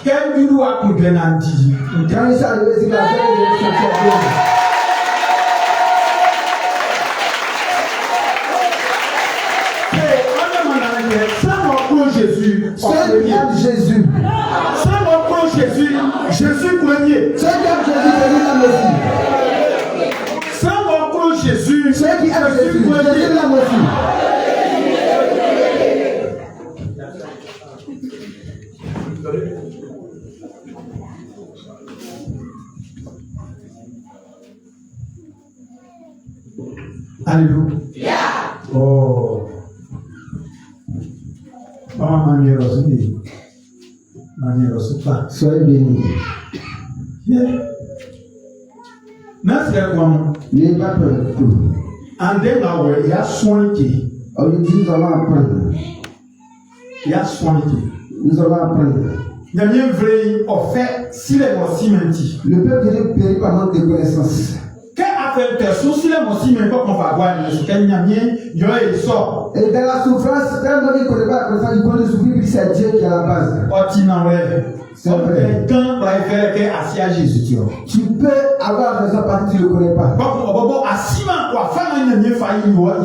Quel bureau a pu bien en dire? Quand il s'est arrivé, c'est la fête de Jésus, ceux qui aiment Jésus, ceux qui aiment Jésus, Jésus premier. Ceux qui aiment Jésus, la Messie. Ceux qui aiment Jésus, ceux qui aiment Jésus, Jésus la Messie. Alléluia. Oh. Soyez bénis. N'ayez pas peur de tout. Il y a soin qui. Aujourd'hui, nous allons apprendre. Il y a soin qui. Nous allons apprendre. Il y a bien vrai, en fait, si les mots menti. Le peuple de Dieu périt par manque de connaissance. Et dans la souffrance, quand on ne connaît pas la connaissance, il peut le souffrir, puis c'est Dieu qui est à la base. C'est vrai. Tu peux avoir raison parce que tu ne le connais pas.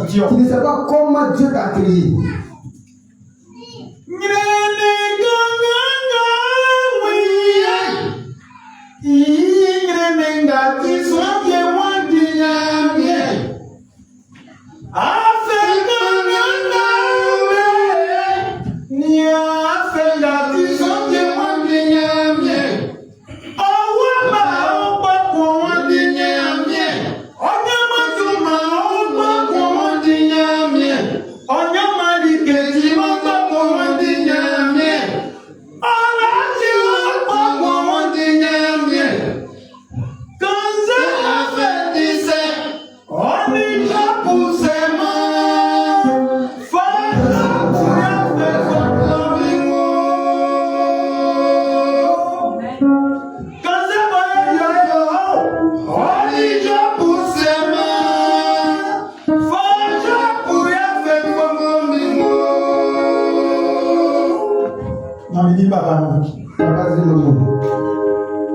Tu ne sais pas comment Dieu t'a créé.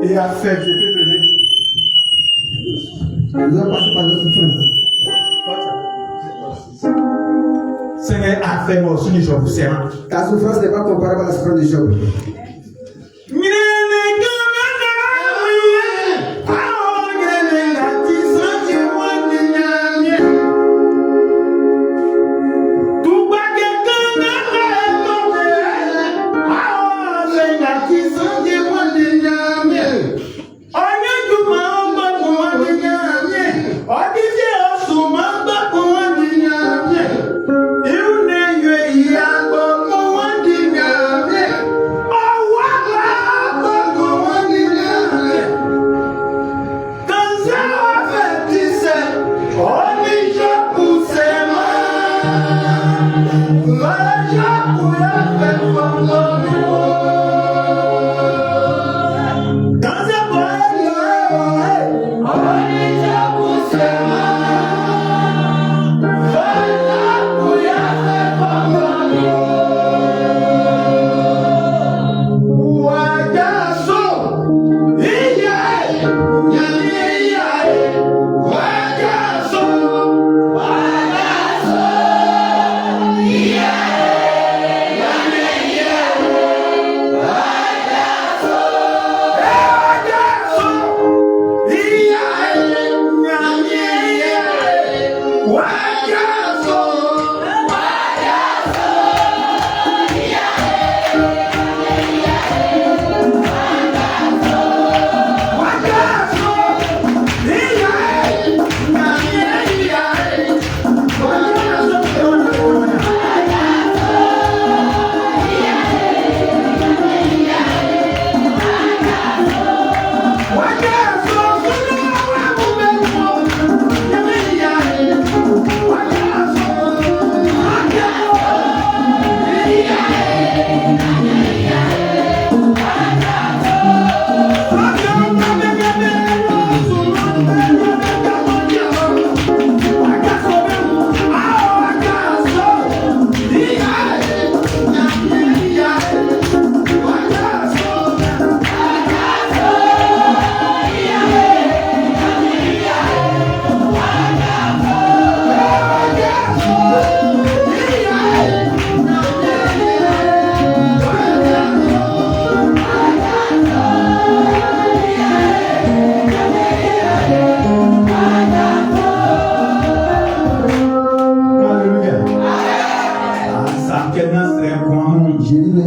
Et a fait Seigneur a fait moi aussi, je vous sers. Ta souffrance n'est pas comparable à la souffrance de Job. Oh,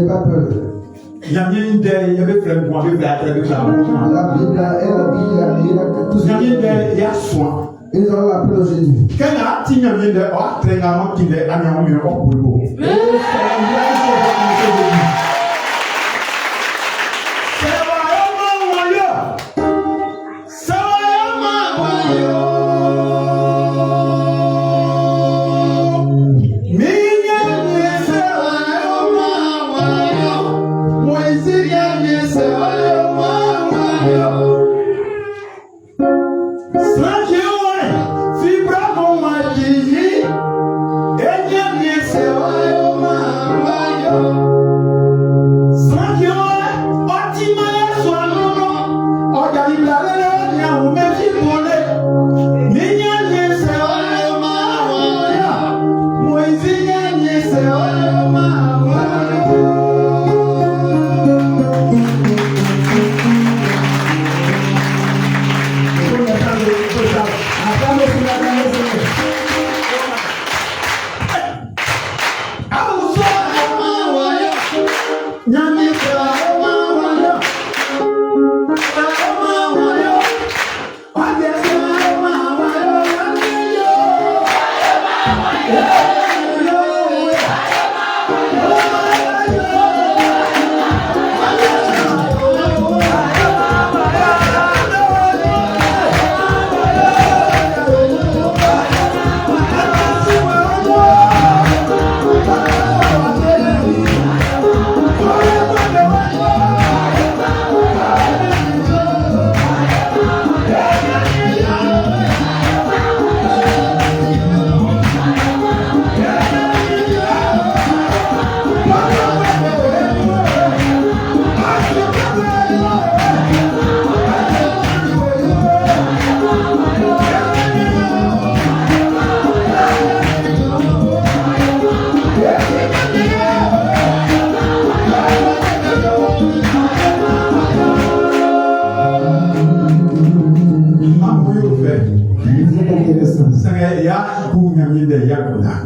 n'ayez pas peur. Il y a bien une idée, il y avait plein de points, il y avait plein de points. La Bible est la Bible, tout ce Il y a une idée, il y a soin. Et nous allons l'appeler aujourd'hui. Quand il y a un petit peu de oh, très rarement qu'il est à un mieux au bout.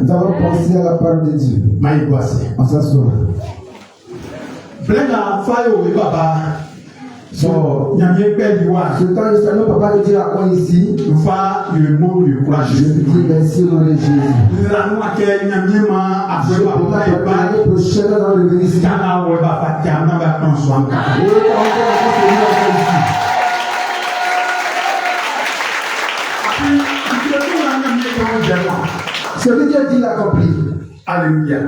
Nous allons penser à la parole de Dieu. On s'assoit. Ce temps juste à nous, papa, nous dire à quoi ici. Je dis merci au nom de Jésus. L'année prochaine, dans le ministère. Celui qui a dit l'accompli. Alléluia.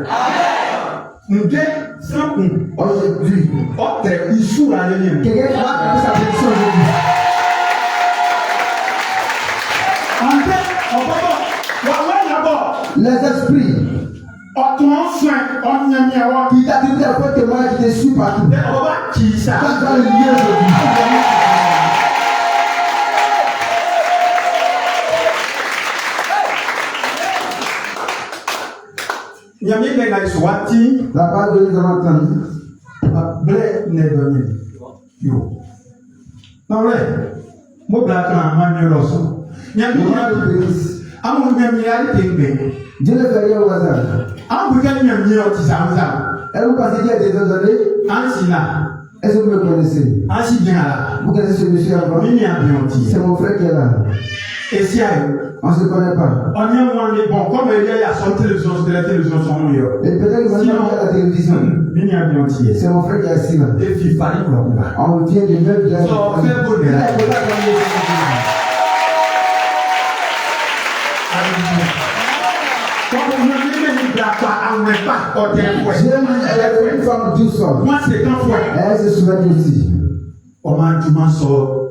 Aujourd'hui, quelqu'un va faire sa prédiction aujourd'hui. Les esprits qui t'attribuent à quoi témoin qui te suit partout. Quand tu vas le lier aujourd'hui. La parole de Dieu nous avons entendu. Dieu ne fait rien au hasard. Et vous passez qu'il y a des années. Est-ce que vous me connaissez? Vous connaissez ce monsieur avant? C'est mon frère qui est là. On ne se connaît pas. Bon, comme il y a son télévision, la télévision sont meilleures. Et peut-être que maintenant on a la télévision. C'est mon frère qui est assis là. On vient de même de la J'ai une femme douce. Elle se souvient aussi.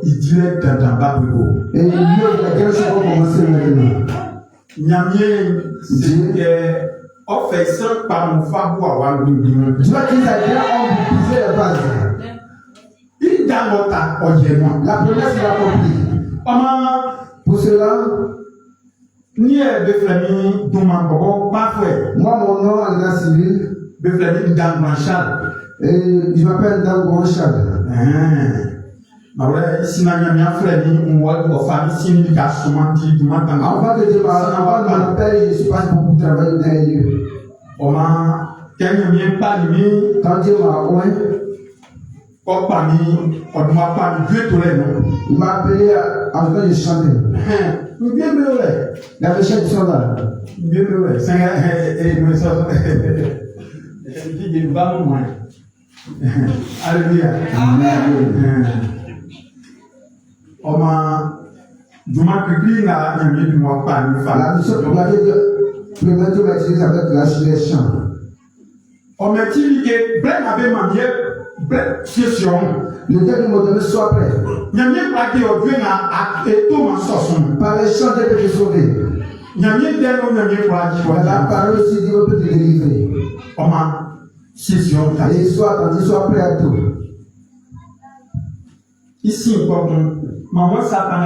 Il dirait dans ta Bible. Et il y a quelque chose pour commencer maintenant. C'est offensant par mon fabo à Wangou. Tu vois qu'ils avaient embousé la base. Il d'abota oyemoa. La promesse est accomplie. Pour cela, ni Beflami Doumangobo, parfait. Moi, mon nom en état civil, Beflami Danganchal. Et je m'appelle Danganchal. Avant que Dieu m'appelle, je suis parti pour travailler dans les lieux. Quand Dieu m'a oint, il m'a appelé en train de chanter. La méchante sont là. Alléluia. La mission pour laquelle Dieu m'a utilisé avec la chant. On m'a dit que le Dieu qui m'a donné soit prêt. Par les chants, Dieu peut te sauver. La parole aussi, Dieu peut te délivrer. Et sois attentif, sois prêt à tout. Ici, maman, ça pas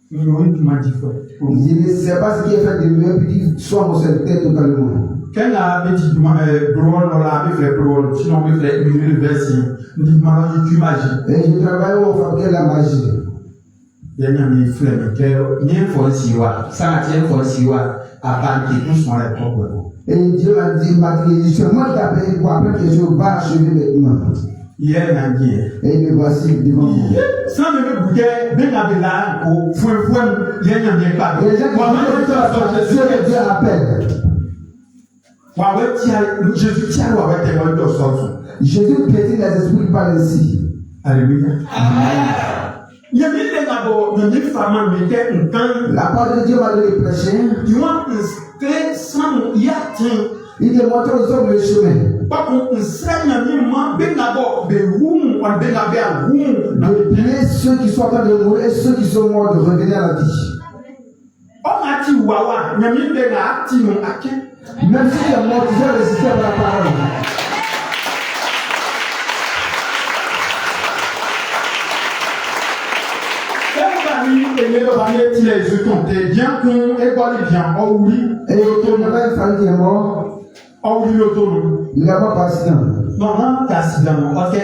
je ne sais pas ce qui est fait de mieux, puis qu'il soit mon serviteur totalement. Quand la petite sinon on fait une version, magie. Et je travaille au fabriquer la magie. Il y a une flemme, il y a une fois ça a été une fois à part que tous sont les propres. Et Dieu m'a dit, c'est moi qui t'appelle pour apprendre que je vais achever maintenant. Et me voici devant vous. Sans me bouger, bien avec là, au fouet, il y a un pas. Et les gens qui Dieu appelle. Jésus piétine les esprits par ainsi. Alléluia. La parole de Dieu m'a donné prêcher. Il démontre aux hommes le chemin. De tuer ceux qui sont en train de mourir et ceux qui sont morts de revenir à la vie. Même si tu es mort, tu dois résister à la parole. Et il n'y a pas une famille qui est morte. Il n'y a pas d'accident. Non, d'accident. Parce que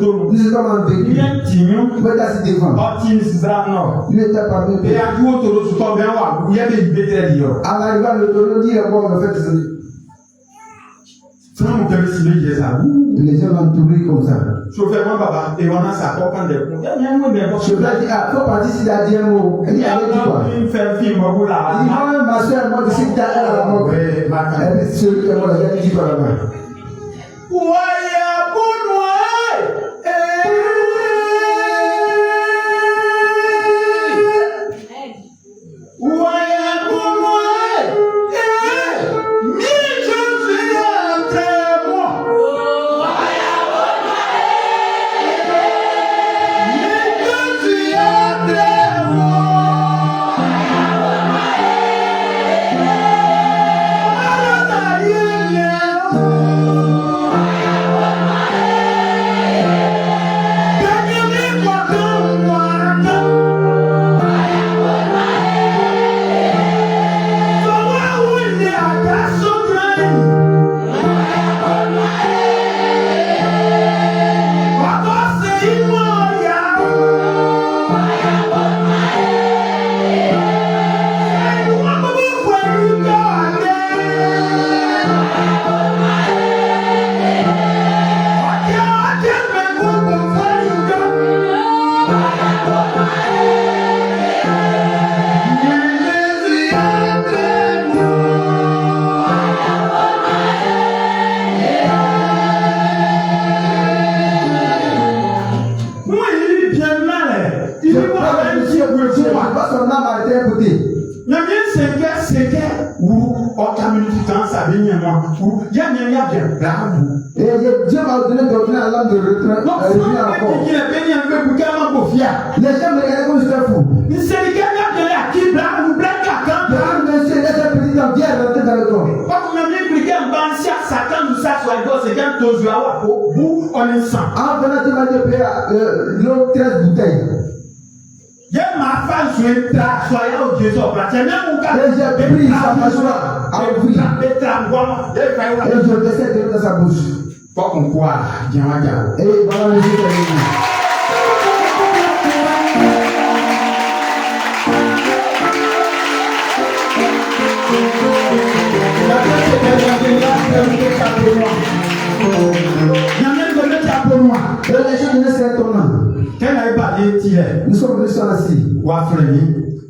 nous sommes en véhicule. Tu peux t'asseoir devant. Il était parmi nous. Et à l'arrivée, le tonneau dit bon, en fait, les gens vont t'oublier comme ça. Je vais dire, faut partir s'il a dit un mot. Il dit, allez, dis quoi? Il dit, moi, ma soeur, moi, je sais que t'as la mort. Elle dit, celui qui est mort, elle dit par là-bas. Et Dieu m'a donné d'ordonner la langue de retrait. Les gens me regardent comme je suis fou. Monsieur, laissez petit en bien rentrer dans le corps. En venant, tu m'as dit l'eau 13 bouteilles. Et j'ai pris sa mâchoire à ouvrir. Et je laissais dans sa bouche. Et voilà le Jésus est venu. pour moi. Pour moi. Et les gens ne savent pas. Nous sommes venus sur la scie.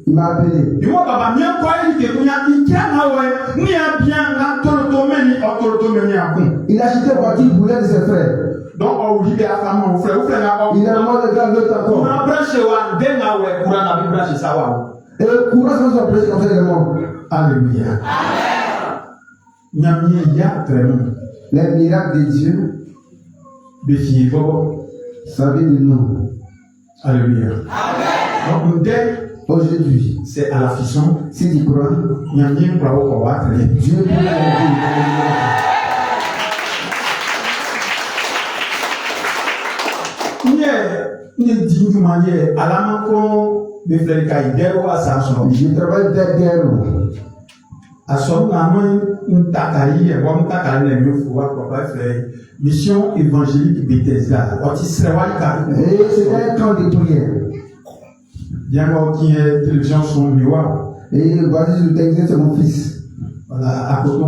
Il m'a appelé. Il a acheté une voiture pour l'un de ses frères. Donc, il a il a mort de grand l'autre encore. Et le courant sans son prêche comme ça, il est mort. Alléluia. Les miracles de Dieu, ça vient de nous. Alléluia. Donc, aujourd'hui, c'est à la fission. Si tu crois, Dieu peut l'aider. Je travaille derrière. Mission évangélique Bethesda. C'est un camp de prière. Bien qui est télévision son miroir. Et voici le texte, c'est mon fils. Voilà, à côté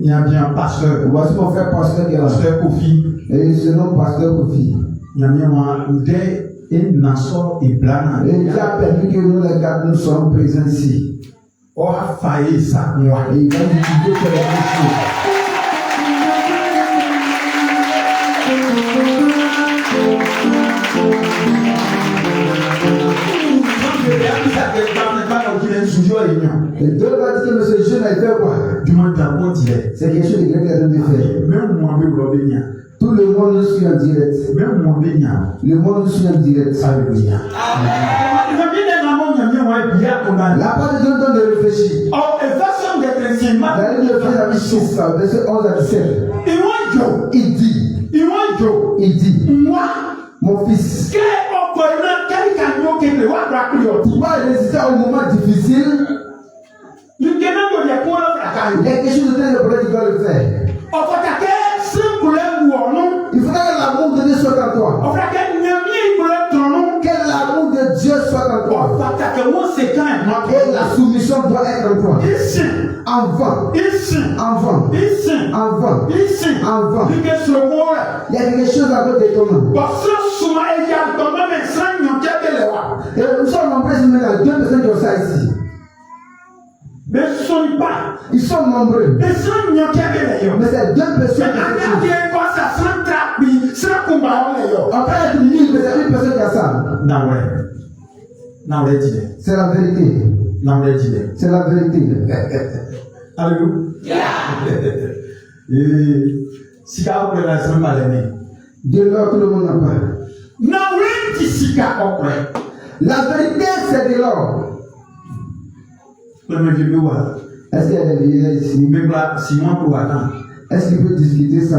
il y a bien pasteur. Voici mon frère pasteur qui est là. Pasteur Kofi. Et il se nomme pasteur Kofi. Il y a bien et Nassau et Blana. Et il a permis que nous les gars nous sommes présents ici. Oh, a failli ça, moi. Et il va nous dire que les choses. Et deux va dire que monsieur jeune a fait quoi? C'est quelque chose de grec qu'il a de faire. Tout le monde nous suit en direct. Le monde nous suit en direct. Alléluia. La part de Dieu donne de réfléchir. Dans le verset 11 à 17. Il dit, moi, mon fils, pourquoi résister au moment difficile? Il y a quelque chose de très important qui doit le faire. Il faudra que l'amour de Dieu soit en toi. Que l'amour de Dieu soit en toi. Et la soumission doit être en toi. Avant. Il y a quelque chose à côté de toi. Et nous sommes nombreux ici, mais il y a 2 personnes qui ont ça ici. Ils sont nombreux. Mais c'est 2 personnes qui ont ça. Après, il y a 1 personne qui a ça. C'est la vérité. C'est la vérité. Alléluia. De l'or, tout le monde n'a pas. La vérité, c'est de l'or. Est-ce qu'il y a des billets ici? Est-ce qu'il peut discuter ça?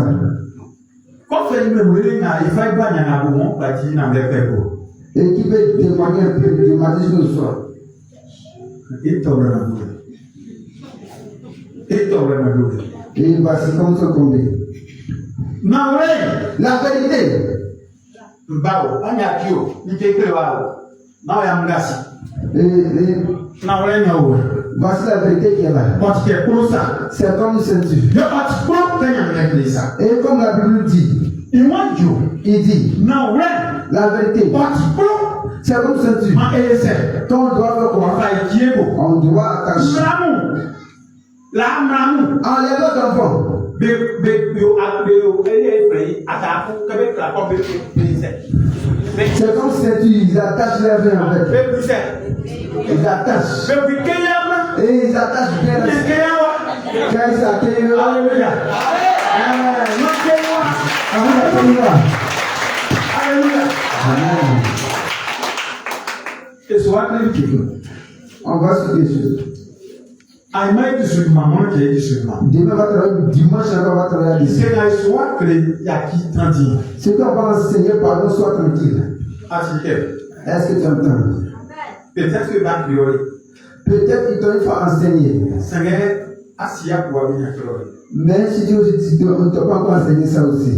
Et qui peut témoigner un peu du matin jusqu'au soir? Et voici comment ça tombe. La vérité. Voici la vérité qui est là. C'est comme une ceinture. Et comme la Bible dit, il dit, la vérité, c'est comme une ceinture. Quand on doit faire quoi? On doit attacher. Enlève votre enfant. C'est comme ceinture, ils attachent les mains avec. Ils attachent. Et ils attachent bien la ceinture. Alléluia. On va se dire. Demain va travailler, dimanche on va travailler. Ce qu'on va enseigner par nous, sois tranquille. Est-ce que tu entends? Peut-être qu'il t'ont fait enseigner. Mais si tu on ne t'a pas encore enseigné ça aussi.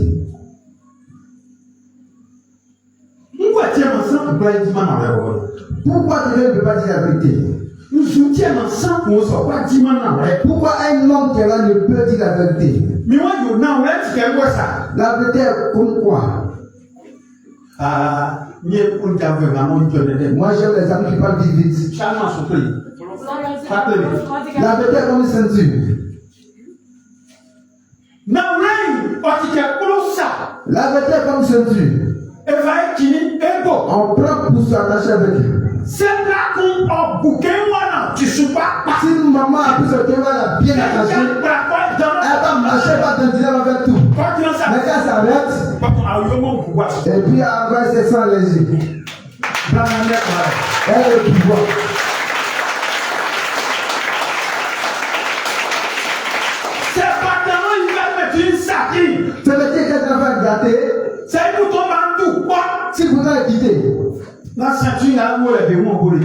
Pourquoi tu ne peux pas dire la vérité? Nous soutiennons sans qu'on soit pas dit maintenant. Pourquoi un homme qui est là ne peut dire la vérité? Mais moi, je n'ai pas ça. La vérité est comme quoi? Moi, j'aime les amis qui parlent vite. La vérité est comme une ceinture. La vérité est comme une ceinture. On prend pour s'attacher avec eux. Si maman a pris ce qu'elle a bien attaché, elle va marcher, elle va danser avec tout. Mais quand ça s'arrête, et puis elle va se sentir léger. Elle a le pouvoir. C'est le thé qu'elle va gâter. Si vous avez quitté, la ceinture là,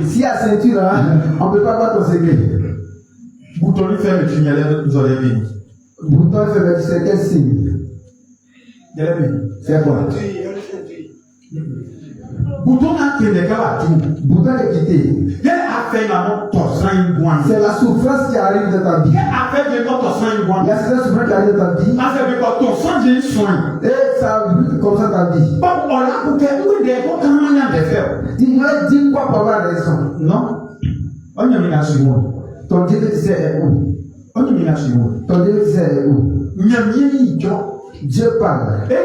si la ceinture là, on ne peut pas voir ton secret. Bouton lui fait le tunnel, vous aurez vu. Bouton fait le c'est quel signe? C'est quoi? Bouton a été le cas à tout. Bouton est quitté. C'est la souffrance qui arrive dans ta vie. Il y a cette souffrance qui arrive dans ta vie. Et ça comme ça ta vie. Dis quoi pour avoir raison? Non. On y a mis la seconde. Ton Dieu c'est où? On y a mis la seconde. Ton Dieu c'est où? Dieu parle. Et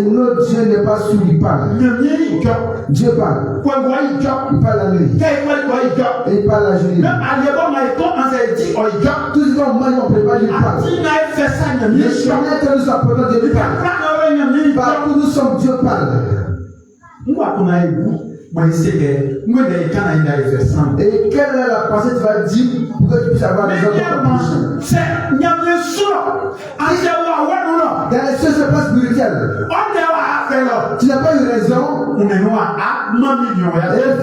notre Dieu n'est pas sourd, il parle. Dieu parle. Il parle la nuit. Et il parle la journée. Tout ce qu'on mange, on prépare, il parle. Les chemins que nous apportons, Dieu parle. Partout nous sommes, Dieu parle. Et quelle est la pensée que tu vas dire pour que tu puisses avoir les autres? Dans les choses c'est pas spirituelles. Tu n'as pas eu raison. Et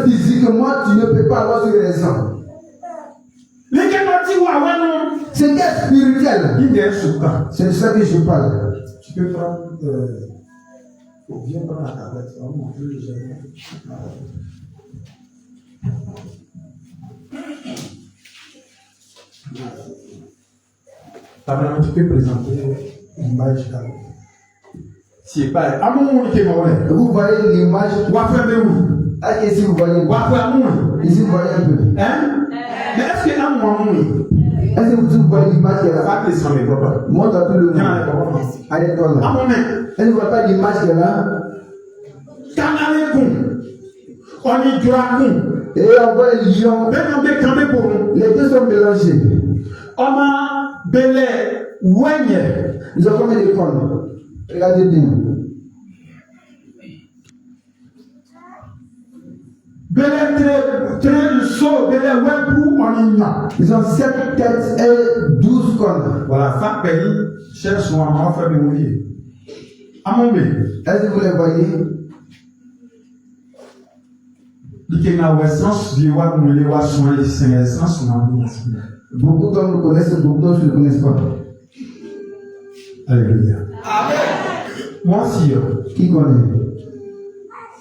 physiquement, tu ne peux pas avoir eu raison. C'est spirituel. C'est de ça que je parle. Tu peux prendre. Viens prendre la tablette. Tu peux présenter l'image. Si pas à mon vous voyez l'image. Ici vous voyez. Ici vous voyez un peu. Mais est-ce que à mon est-ce que vous voyez l'image qui est là? Montre à tout le monde. Allez toi là. Est-ce que vous voyez pas l'image qui est là? On y dragon. Et on voit les lions. Les deux sont mélangés. On a belé ouanye. Ils ont combien de cornes? Regardez bien. Ils ont 7 têtes et 12 cornes. Voilà, ça pays cherche moi à faire des mouillés. À mon bé. Est-ce que vous les voyez? Beaucoup d'hommes le connaissent, beaucoup d'autres ne le connaissent pas. Alléluia. Amen. Moi aussi. Qui connaît?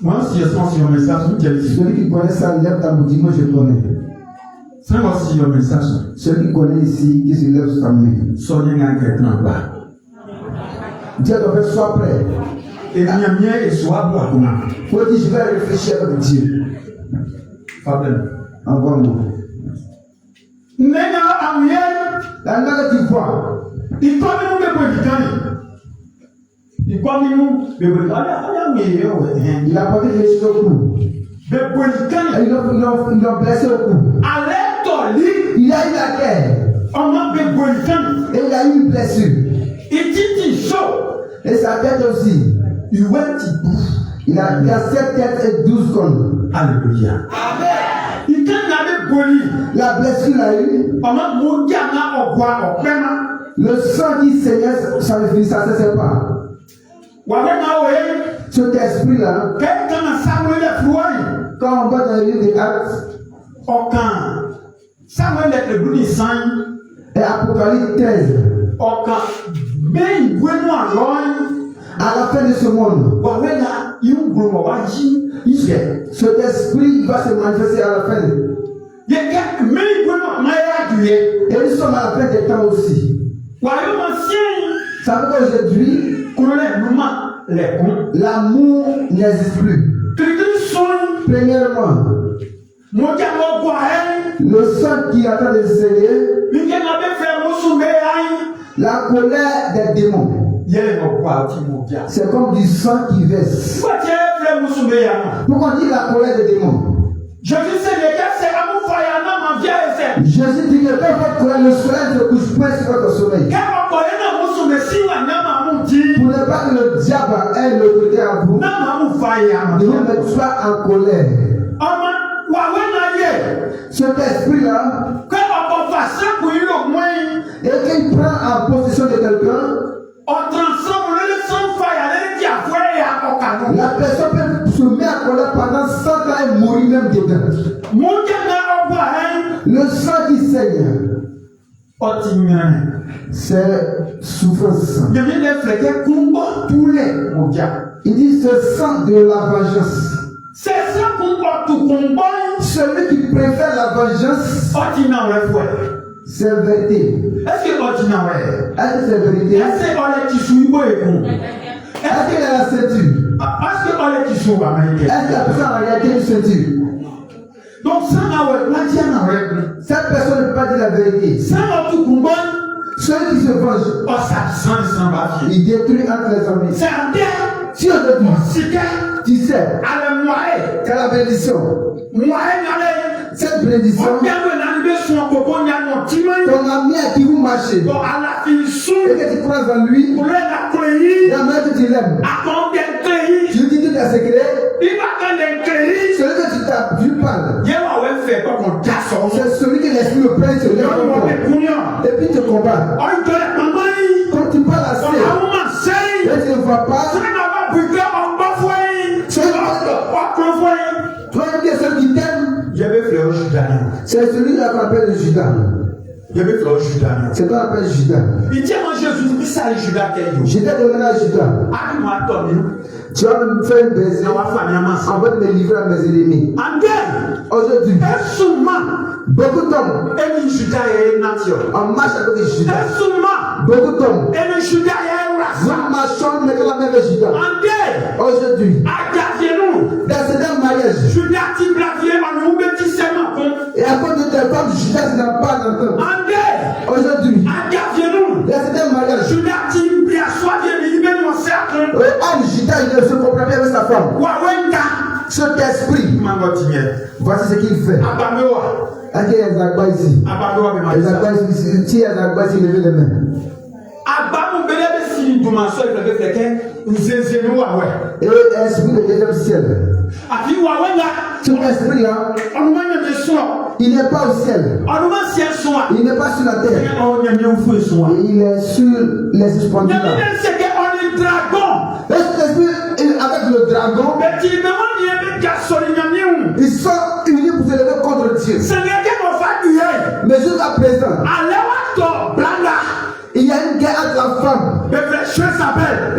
Moi aussi, je pense que le message. Celui qui connaît ça, lève ta main, dis-moi je connais. C'est moi aussi le message. Celui qui connaît ici, qui se lève sa main. Soyez un quelqu'un là. Dieu doit faire sois prêt. Et bien et sois pour comment. Faut dire je vais réfléchir avec Dieu. Fabien. Envoie-moi. La langue du poids. Il croit que nous il croit que nous il a porté des choses au cou. Ils l'ont blessé au cou. Il a eu la guerre. Et il a eu une blessure. Et sa tête aussi. Il a 7 têtes et 12 cornes. Alléluia. Amen. La blessure l'a eu. Le sang qui saignait, ça ne finissait, ça ne cessait pas. Cet esprit-là, quand on va dans le livre des Actes, et Apocalypse 13, à la fin de ce monde, cet esprit va se manifester à la fin. Et nous sommes à la fin des temps aussi. Ça veut dire qu'aujourd'hui, l'amour n'existe plus. Premièrement, le sang qui attend de saigner, la colère des démons. C'est comme du sang qui verse. Pourquoi on dit la colère des démons? Jésus dit que quand votre colère, le soleil ne couche point sur votre sommeil. Pour ne pas que le diable ait l'autorité à vous, ne vous mettez pas en colère. Cet esprit-là, et qu'il prend en possession de quelqu'un, la personne peut se mettre en colère pendant 100 ans et mourir même dedans. Le sang qui saigne, c'est souffrance. Il dit ce sang de la vengeance. Celui qui préfère la vengeance, c'est vérité. Est-ce que c'est vérité? Est-ce qu'il a la ceinture? Est-ce que la personne a regardé une ceinture? Donc, cette personne ne peut pas dire la vérité. Celui qui se venge, il détruit entre les amis. Si on te dit, tu sais, c'est la bénédiction. Cette bénédiction, ton ami à qui vous marchez, et que tu crois en lui, la main que tu l'aimes, tu lui dis tout un secret, celui que tu parles, c'est celui que l'esprit le prend sur lui, et puis te combat. Quand tu parles assez, et tu ne vois pas, toi, il y a celui qui t'aime. C'est celui-là qu'on appelle Judas. C'est quoi qu'on appelle Judas? J'étais demandé à Judas. Tu vas me faire une baiser. On va me livrer à mes ennemis. Aujourd'hui, beaucoup d'hommes on marche avec Judas. Beaucoup d'hommes nous marchons avec la même Judas. Aujourd'hui, dans ce mariage, et à cause de tes femmes, Judas n'a pas d'entendre. Aujourd'hui, dans ce mariage, homme Judas ne se comprend bien avec sa femme. Cet esprit, voici ce qu'il fait. Est-ce qu'il y a des agbas ici? Les agbas ici, si il y a des agbas ici, levez les mains. Et l'esprit de deuxième ciel. Cet esprit-là, il n'est pas au ciel. Il n'est pas sur la terre. Il est sur les suspendus là. L'esprit avec le dragon, ils sont unis pour se lever contre Dieu. Mais jusqu'à présent, il y a une guerre entre la femme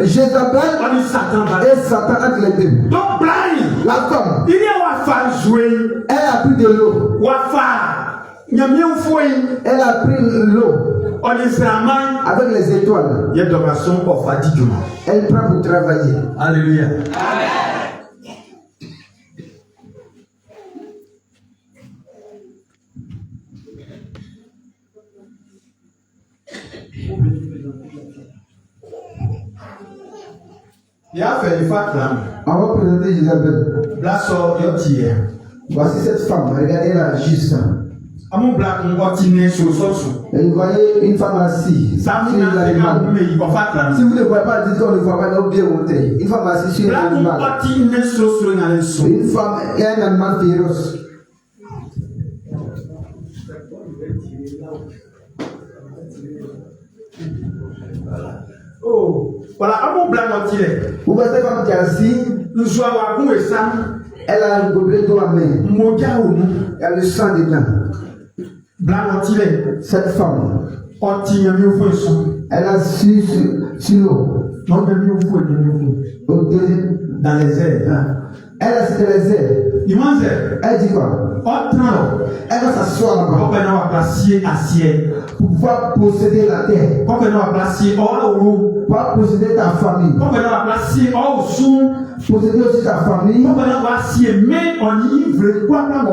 Jézabel et Satan entre les deux. La femme, elle a pris de l'eau. Elle a pris l'eau avec les étoiles. Elle prend pour travailler. Alléluia. On va présenter Jézabel. Voici cette femme, regardez-la juste. Et vous voyez une femme assise sur un animal. Si vous ne voyez pas, dites qu'on ne voit pas, donc bien monter. Une femme assise sur un animal. Une femme et un animal féroce. Voilà, vous voyez cette femme qui est assise. Elle a un gobelet d'eau à main. Il y a le sang dedans. Cette femme, elle a su sur l'eau. Dans les airs. Elle a cité les ailes. Elle dit quoi? Elle va s'asseoir là-bas pour pouvoir posséder la terre, pour pouvoir posséder ta famille, posséder aussi ta famille,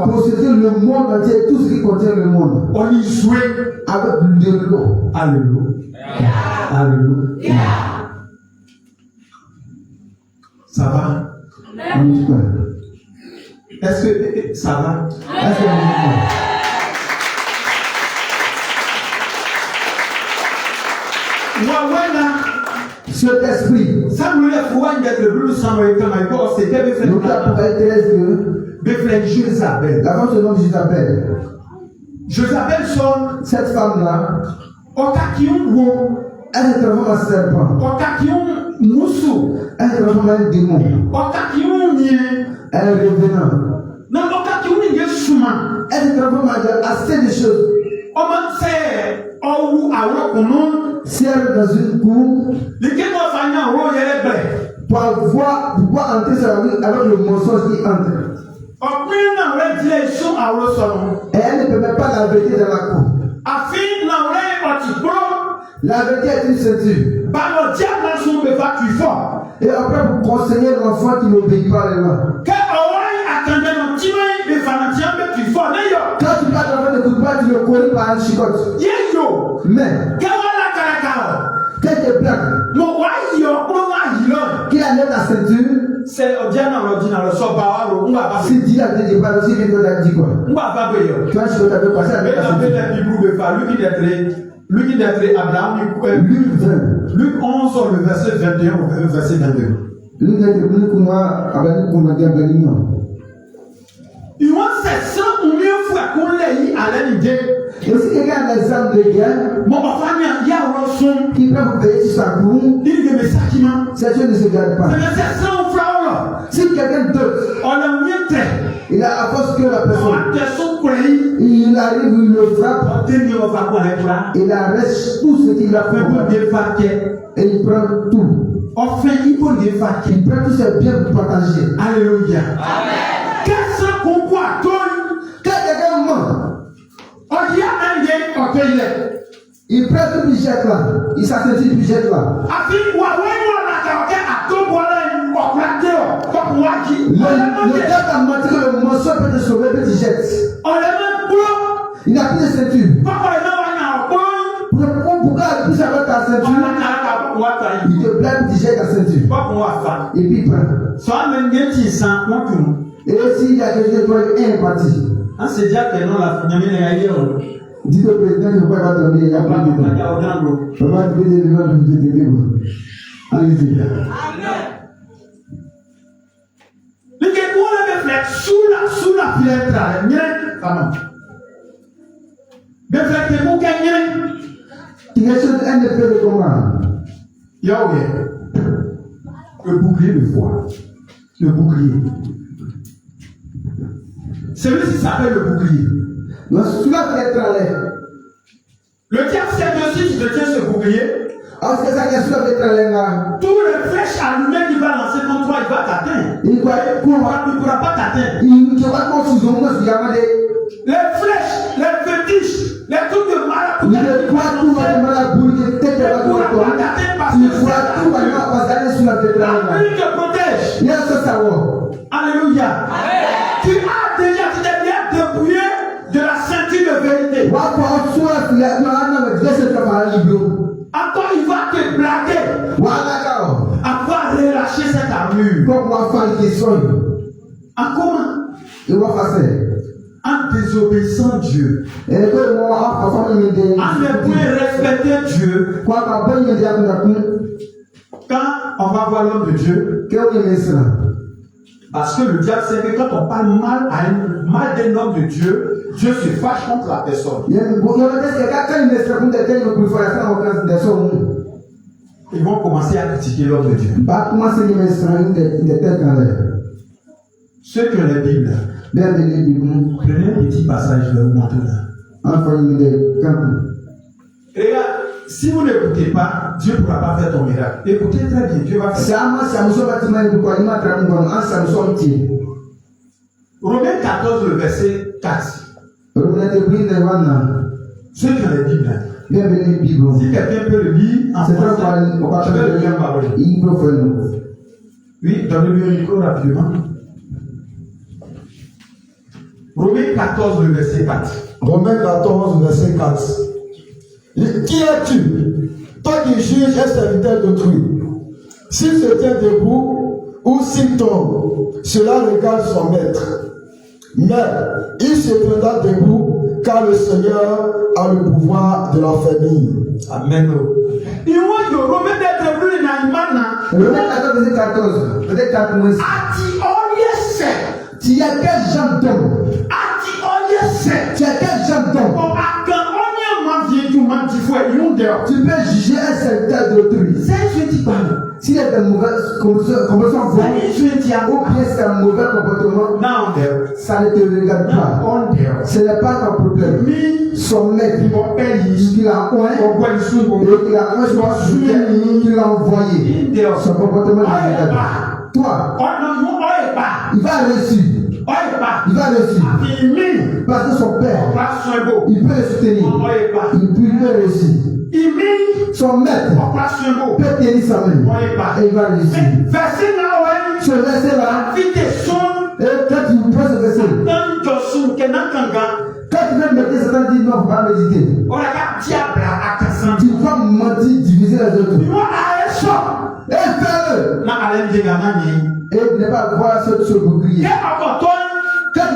posséder le monde entier, tout ce qui contient le monde, avec de l'eau. Alléluia. Alléluia. Ça va? Est-ce que ça va? Est-ce que cet esprit, l'avant se nomme Jézabel. Jézabel son cette femme-là, elle se transforme en serpent, elle se transforme en un démon, elle est revenant, elle se transforme en assez de choses. Si elle est dans une cour, pour pouvoir entrer sur la vie avec le mensonge qui entre. Et elle ne permet pas la vérité dans la cour. La vérité est une ceinture. Et après, pour conseiller l'enfant qui n'obéit pas les lois. Quand tu parles d'enfant de coup de poing, tu le connais par un chicotte. Mais, quel te plaque qui a mis ta ceinture? C'est si dit la tête, pas aussi bien que tu as dit quoi? Tu as chicotte avec quoi? C'est avec ta ceinture. Luc 20. Luc 11, le verset 21 au verset 22. Il y a ces sangs ou mieux fois qu'on l'ait à l'idée. Et si quelqu'un a des armes de guerre, mon enfant, il y a un son qui peut vous payer sur sa cour, il de mes sacrements. Ces choses ne se gardent pas. C'est ces sangs fleurs. Si quelqu'un d'autre, on a mieux très. Il a à force que la personne, il arrive, il le frappe, il arrête tout ce qu'il a fait et il prend tout. Enfin, il prend tous ses biens pour partager. Alléluia. Qu'est-ce qu'on voit? Quand quelqu'un ment, il prend ce budget là, il s'associe ce budget là. Le diable a menti que le mensonge peut te sauver, peut te jeter. Il n'a plus de ceinture. Pourquoi il puisse avoir ta ceinture? Il te plaît, il te jette ta ceinture. Et puis il prend. Et s'il y a quelque chose de toi, il est parti. Dis au président que pas dormir, il n'y a pas de temps. Papa, tu peux dire que vous êtes. Allez-y. Sous la fenêtre, le bouclier de foi. Le bouclier. Celui-ci s'appelle le bouclier. Le diable sait que si tu détiens ce bouclier, tous les flèches allumées qu'il va lancer contre toi, il va t'atteindre. Il ne pourra pas t'atteindre. Les flèches, les fétiches, les trucs de malade, ne pourra pas t'atteindre parce que la pluie te protège. Alléluia. Tu t'es bien dépouillé de la ceinture de vérité. Encore il va te blaguer. Après relâcher cette armure. En comment? En désobéissant Dieu. En ne point respecter Dieu. Quand on va voir l'homme de Dieu, parce que le diable sait que quand on parle mal d'un homme de Dieu, Dieu se fâche contre la personne. Ils vont commencer à critiquer l'homme de Dieu. Ceux qui ont les Bibles, prenez un petit passage, je vais vous montrer là. Regarde, Si vous n'écoutez pas, Dieu ne pourra pas faire ton miracle. Écoutez très bien, Dieu va faire. Romains 14, le verset 4. Ceux qui ont les Bibles. Si quelqu'un peut le lire en français, je vais le lire en parole. Oui, donnez-lui un micro rapidement. Romains 14, le verset 4. Romains 14, verset 4. Qui es-tu, toi qui juges un serviteur d'autrui? S'il se tient debout ou s'il tombe, cela regarde son maître. Mais il se tiendra debout car le Seigneur a le pouvoir de l'affermir. Amen. Romains 14, verset 14. Verset 14. Tu as quel genre d'homme? Tu as quel genre d'homme? Tu peux juger un serviteur d'autrui. S'il est de mauvaise comportement, ou bien c'est un mauvais comportement, ça ne te regarde pas. Ce n'est pas ton problème. Son maître, il a envoyé. Son comportement ne regarde pas. Toi, il va réussir. Il va réussir. Parce que son père, il peut le soutenir. Il peut réussir. Son maître peut tenir sa main. Et il va réussir. Ce verset-là, et quand tu prends ce verset, quand tu vas méditer, Satan dit non, va méditer. Tu vas mentir, diviser les autres. Et fais-le. Et ne pas voir ce bouclier. Quand tu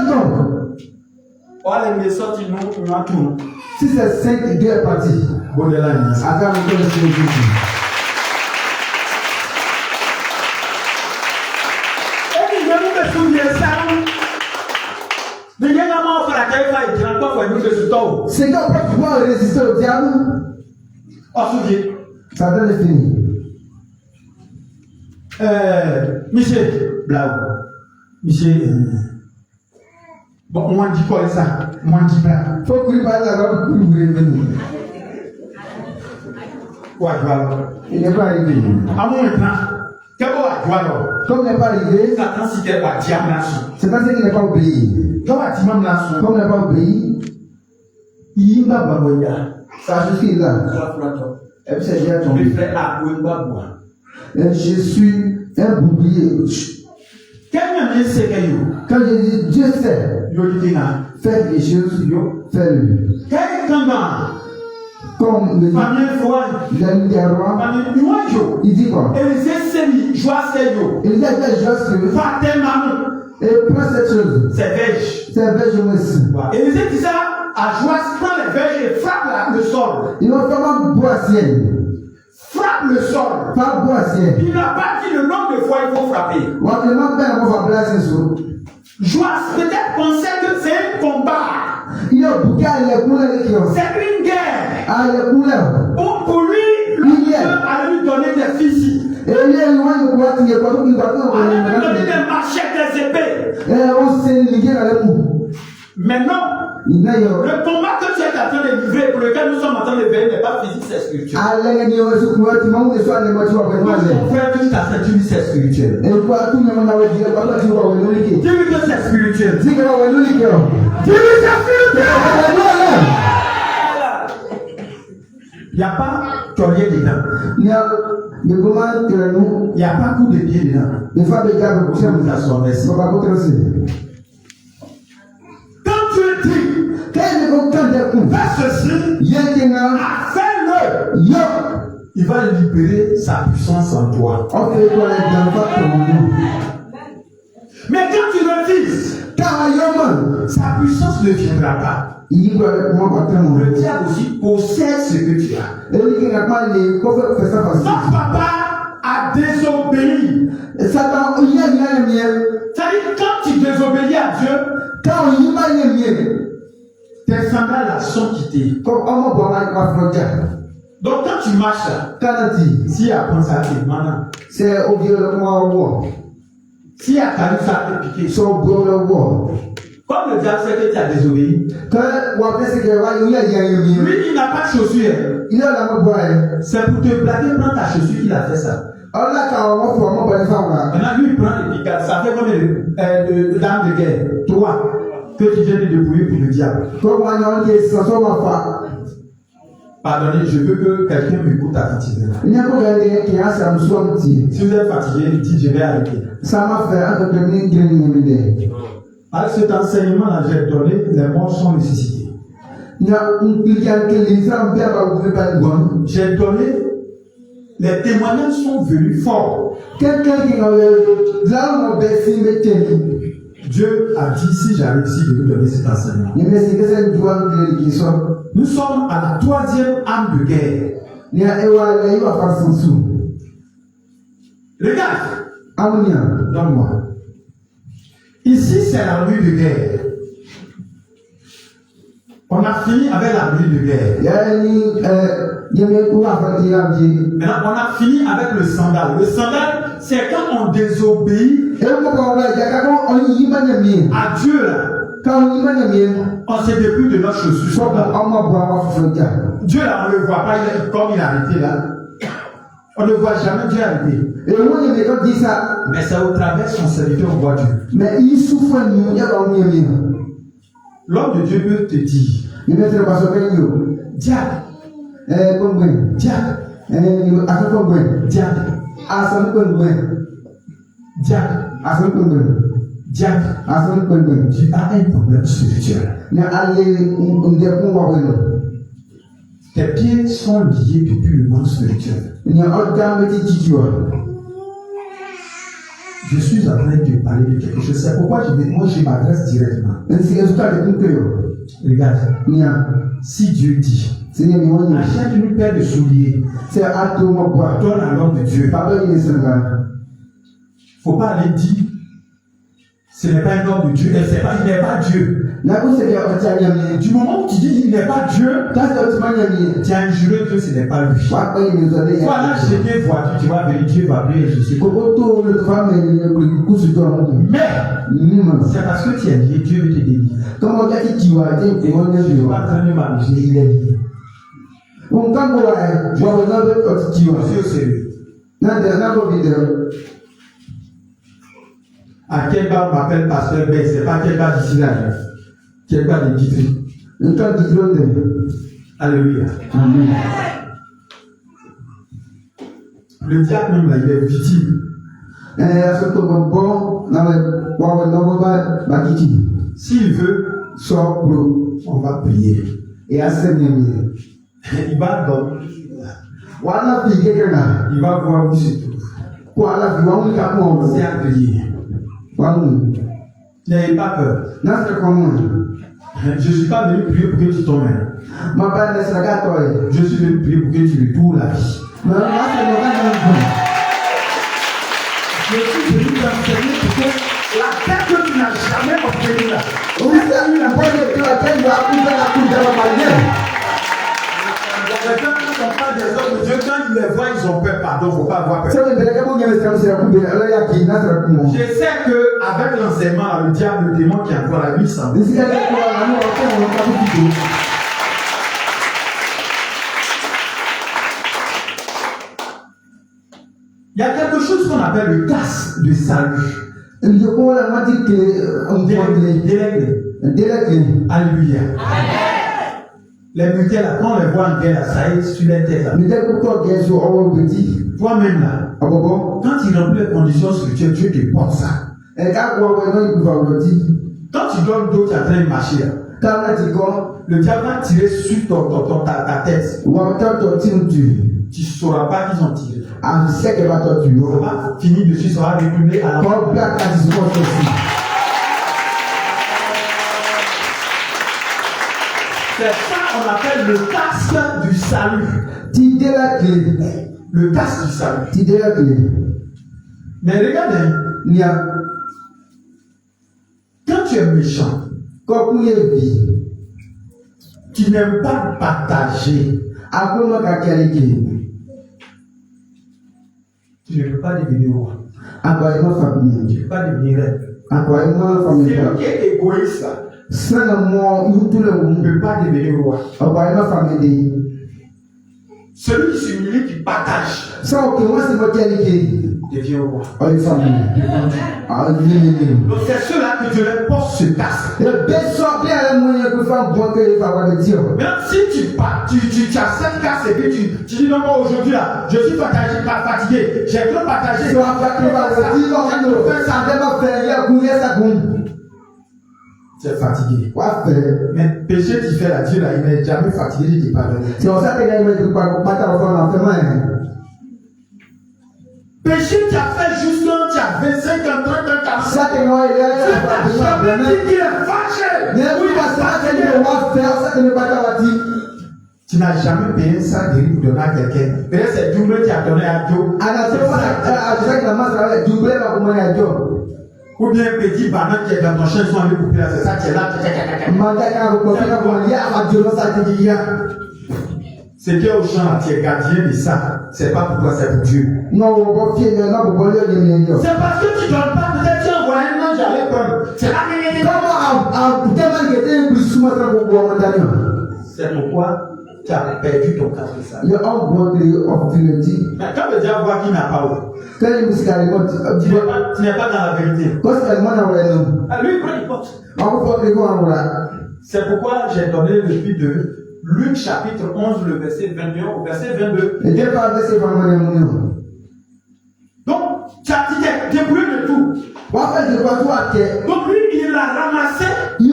tombes, si c'est 5 et 2 est parti, attends, on peut le faire. C'est qu'on peut pouvoir résister au diable. Ça donne fini. Michel Blau. Michel. Bon, on dit quoi ça? Moi, dit Blau. Faut que vous parlez là-bas pour vous revenir. Ouais, voilà. Il n'est pas arrivé. À mon temps, comme il n'est pas arrivé, Satan s'était pas diable là-dessus. c'est parce qu'il n'est pas obéi. Comme il n'est pas obéi, il va pas boire. Ça jusqu'à là. Et puis c'est déjà tombé. Je suis un bouclier. Quand je dis Dieu sait, faire des choses, fais-le. Comme le l'ami des rois, il dit quoi? Élisée fait joie et prends cette chose. C'est verge aussi. Élisée dit ça à joie, prend les verges et frappe le sol. Il va vraiment boire ciel. Frappe le sol. Pas boire ciel. Il n'a pas dit le nombre de fois il faut frapper. Joie, peut-être penser que c'est un combat. C'est une guerre. Pour lui, Dieu allait lui donner des fusils. Allait lui donner des machettes, des épées. Mais non. Le combat que tu es en train de livrer, pour lequel nous sommes en train de veiller, n'est pas physique, c'est spirituel. Mon frère, tu t'as fait, tu dis c'est spirituel. Dis-lui que c'est spirituel. Dis-lui que c'est spirituel. Il n'y a pas collier dedans. Il n'y a pas coup de pied dedans. Quand tu es dit, fais ceci, fais-le. Il va libérer sa puissance en toi. Mais quand tu refuses, sa puissance ne viendra pas. Le diable aussi possède ce que tu as. Ton papa a désobéi. C'est-à-dire, quand tu désobéis à Dieu, tes sandales sont quittées. Donc quand tu marches là, si apprend ça, c'est maintenant. C'est au vieux le Si à Kali ça te piqué, Comme le diable sait que tu as désobéi, lui, il n'a pas de chaussures. C'est pour te blaguer, prends ta chaussure qu'il a fait ça. Maintenant, lui, il prend et puis ça fait combien de dames de guerre? 3 que tu viens de dépouiller pour le diable. Pardonnez, je veux que quelqu'un m'écoute attentivement. Si vous êtes fatigué, dites je vais arrêter. Avec cet enseignement-là, j'ai donné les morts sont nécessités. J'ai donné, les témoignages sont venus forts. Dieu a dit si j'avais ici de vous donner cet enseignement. Nous sommes à la 3e âme de guerre. Regarde. Donne-moi. Ici, c'est l'armure de guerre. On a fini avec l'armure de guerre. Maintenant, on a fini avec le sandal. Le sandal, c'est quand on désobéit à Dieu là. On se dépouille de notre chaussure. Dieu là, on ne le voit pas comme il a arrêté là. On ne voit jamais Dieu arrêter. Mais c'est au travers de son serviteur qu'on voit Dieu. L'homme de Dieu peut te dire diable, tu as un problème spirituel. Tes pieds sont liés depuis le monde spirituel. Je suis en train de te parler de quelque chose. C'est pourquoi je m'adresse directement. Regarde. Si Dieu dit, achète une paire de souliers, donne à l'homme de Dieu. Il ne faut pas aller dire, ce n'est pas un homme de Dieu, il n'est pas Dieu. Du moment où tu dis il n'est pas Dieu, tu as juré que ce n'est pas lui. Voilà, jeter voiture, tu vas venir, Dieu va venir, je sais. Mais, c'est parce que tu es lié, Dieu veut te délivrer. Je ne suis pas en train de m'amuser, il est lié. Je suis au sérieux. À quel bar on m'appelle pasteur B, c'est pas quel bar d'ici là. Quel bar de Guitry. Alléluia. Amen. Le diable même là, il est victime. S'il veut, on va prier. Et à ce moment, il va dormir. Il va voir où il se trouve. C'est à prier. N'ayez pas peur. Je ne suis pas venu prier pour que tu tombes. Je suis venu prier pour que tu lui tournes la vie. Je suis venu t'enseigner pour que la terre que tu n'as jamais obtenue là. Quand on parle des hommes de Dieu, quand ils les voient, ils ont peur. Pardon, il ne faut pas avoir peur. Je sais qu'avec l'enseignement, le diable, le démon qui est encore à lui, ça. Il y a quelque chose qu'on appelle le casque de salut. Alléluia. Les mutelles, quand on les voit en guerre, ça y est, tu les têtes là. Toi-même là, quand tu remplis les conditions spirituelles, Dieu te porte ça. Quand tu donnes d'eau, tu es en train de marcher là. Le diable va tirer sur ta tête. Tu ne sauras pas qu'ils ont tiré. Ça va finir dessus, ça va retourner à la fin. C'est ça qu'on appelle le casque du salut. Le casque du salut. Mais regardez, quand tu es méchant, tu n'aimes pas partager. Tu ne veux pas devenir roi. Tu ne veux pas devenir reine. C'est lui qui est égoïste. On ne peut pas devenir roi. Celui qui s'humilie, qui partage, devient roi. Donc c'est ceux-là que Dieu leur porte ce casque. Même si tu as cette casque et puis tu dis non, moi aujourd'hui là, je suis fatigué, j'ai trop partagé. Tu es fatigué. Mais péché tu fais là, Dieu là, il n'est jamais fatigué, il te pardonne. C'est pour ça que péché, tu as fait juste quand tu as 25 ans, 30 ans, 40 ans. Tu n'as jamais payé ça de riz pour donner à quelqu'un. Peut-être c'est double que tu as donné à Joe. Ou bien un petit banane qui est dans ton champ, ils sont allés couper là, c'est ça qui est là. C'est que au champ, tu es gardien de ça. C'est pas pour toi, c'est pour Dieu. C'est parce que tu ne donnes pas, peut-être tu envoies un ange à l'épreuve. C'est c'est pourquoi tu as perdu ton casque de ça. Mais quand le diable voit qu'il n'a pas où, tu n'es pas dans la vérité. Lui, il prend une porte. C'est pourquoi j'ai donné le but de Luc chapitre 11, le verset 21 au verset 22. Donc, tu as dit débrouillé de tout. Donc lui, il l'a ramassé. Il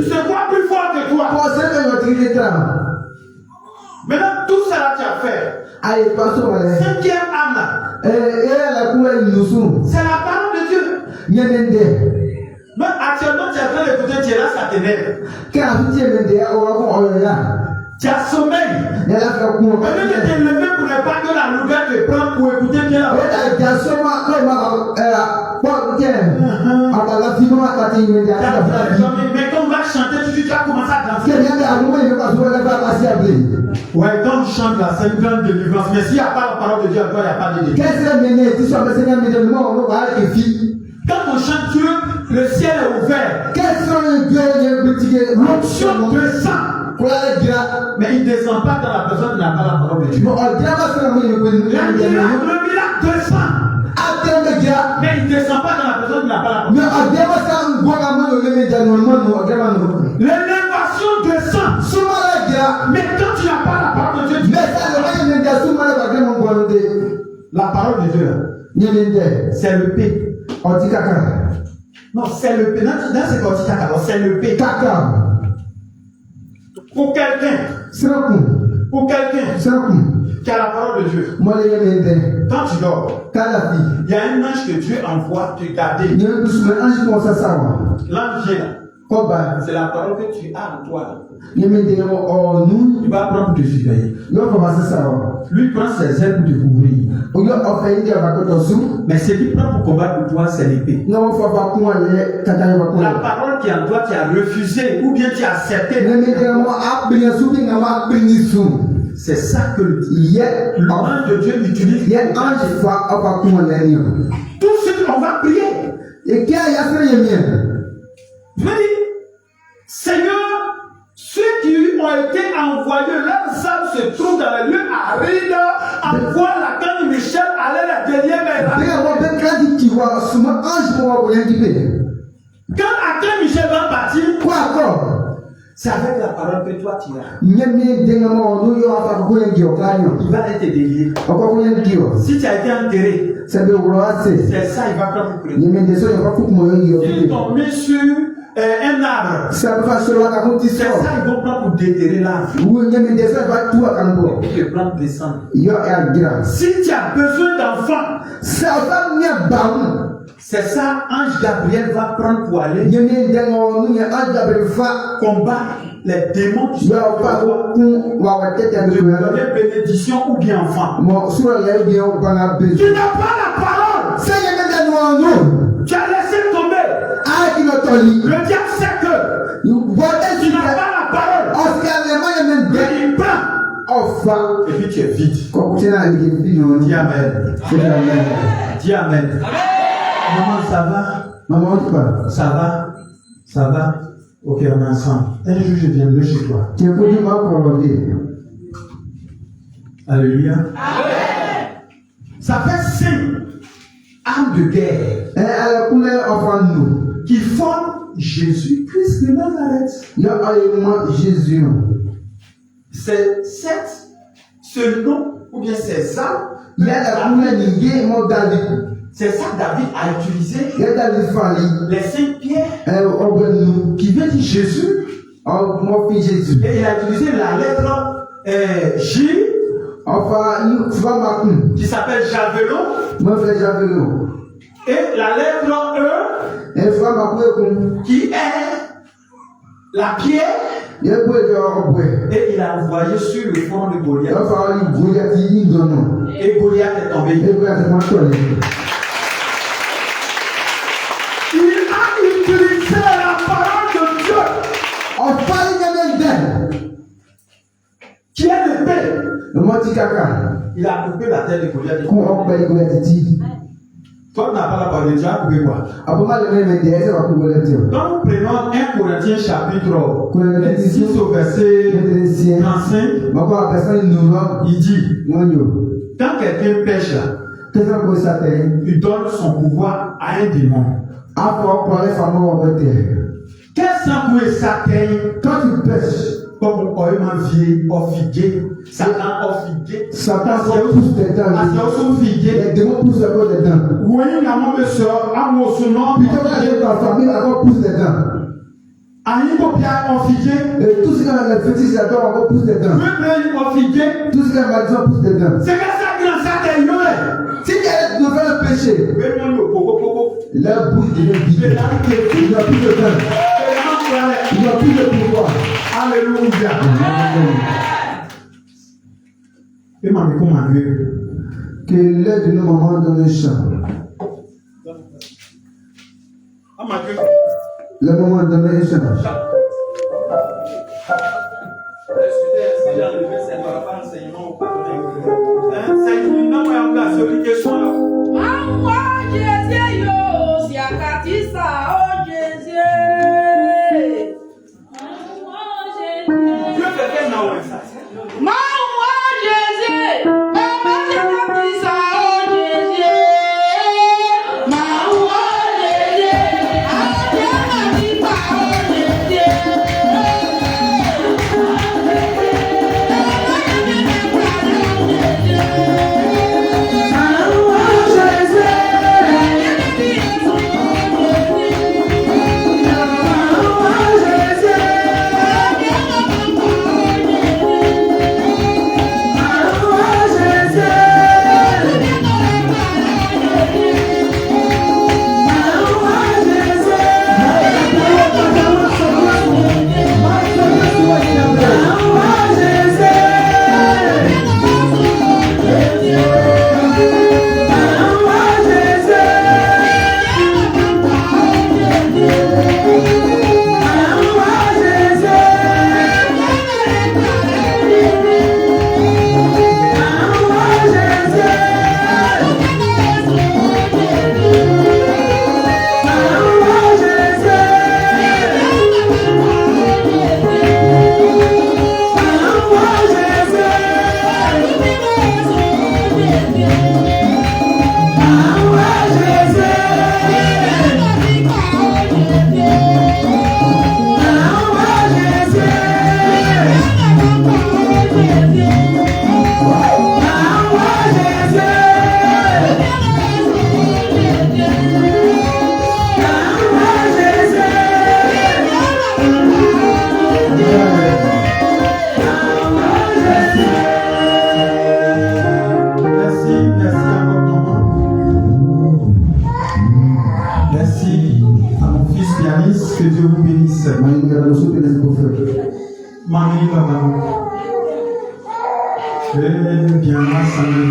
se voit plus fort que toi. Maintenant, tout ça tu as fait. Cinquième âme. C'est la parole de Dieu. Mais actuellement, tu es en train d'écouter, tu es là, ça t'énerve. Tu as sommeil. Mais tu t'es levé pour ne pas que la nouvelle te prenne pour écouter bien la parole. Mais quand on va chanter, tu vas commencer à danser. Ouais, quand on chante là, c'est une grande délivrance. Mais s'il n'y a pas la parole de Dieu, il n'y a pas de délivrance. Quand on chante Dieu, le ciel est ouvert. L'onction descend. Mais il ne descend pas dans la personne qui n'a pas la parole de Dieu. Le miracle descend. Mais il ne descend pas dans la personne qui n'a pas la parole de Dieu. L'élévation descend. Mais quand tu n'as pas la parole de Dieu, la parole de Dieu, c'est le P. Non, c'est le P. Dans ce qu'on dit caca, c'est le P. Pour quelqu'un qui a la parole de Dieu, quand tu dors, il y a un ange que Dieu envoie te garder. L'ange vient là. C'est la parole que tu as en toi. Il va prendre pour te surveiller. Lui prend ses ailes pour te couvrir. Mais ce qu'il prend pour combattre pour toi, c'est l'épée. La parole qui est en toi, tu as refusé ou bien tu as accepté. C'est ça que l'ange de Dieu utilise. Tout ce qu'on va prier. Je me dis, Seigneur, ceux qui ont été envoyés, leurs âmes se trouvent dans les lieux arides, envoie la canne Michel, allez la dernière Quand Akan Michel va partir, c'est avec la parole que toi tu as. Il va être délié. Si tu as été enterré, c'est ça, il va prendre pour crédit. Ils t'ont mis sur un arbre. C'est ça, ils vont prendre pour déterrer l'arbre. Et prendre pour descendre. Si tu as besoin d'enfants, c'est ça, Ange Gabriel va prendre pour aller combattre les démons qui sont de donner bénédiction ou bien enfant. Tu n'as pas la parole. Tu as laissé tomber. Le diable sait que tu n'as pas la parole. Il prend. Et puis tu es vide. Dis Amen. Dis Amen. Maman, ça va? Maman, tu parles. Ça va? Ça va? Ok, on est ensemble. Un jour, je viendrai chez toi. Tu es connu ma volonté. Alléluia. Amen. Ça fait 5 armes de guerre. Et à la couleur enfant nous. Qui forment Jésus-Christ de Nazareth. Il y a un Jésus. C'est ce nom, ou bien ces armes. Il y a la couleur niée, mon David. C'est ça que David a utilisé. Il y a David Fali. Les 5 pierres. Qui veut dire Jésus. Mon fils Jésus. Et il a utilisé la lettre J. Enfin, qui s'appelle Javelot. Mon frère Javelot. Et la lettre E. Qui est la pierre. Et il a envoyé sur le front de Goliath. Et Goliath est tombé. Il a utilisé la parole de Dieu. Qui est l'épée. Il a coupé la tête de Goliath. Toi, tu n'as pas la parole de Dieu, tu as coupé quoi? Donc, prenons 1 Corinthiens chapitre 6 au verset 35. Il dit, quand quelqu'un pêche là, il donne son pouvoir à un démon. Qu'est-ce que ça t'aide quand tu pêches? Comme on m'a vie offigué, Satan offigué. Satan pousse des dents. Les démons poussent encore des dents. Oui, la maman soeur, à mon nom, plutôt que ta famille encore pousse des dents. Aïe, offigué. Et tout ce qui est fétiche là-dedans encore pousse des dents. Offigué. Tout ce qui est maladie pousse des dents. C'est que ça qui ça t'est ignoré. Si tu es de faire le péché, la bouche devient vide. Il n'y a plus de dents. Il n'y a plus de pouvoir. Alléluia. Et maman, comment Dieu? Que l'aide de nos mamans dans le champ. Le moment dans le champ. Que Dieu vous bénisse. Mamie, papa. Bien, ma santé.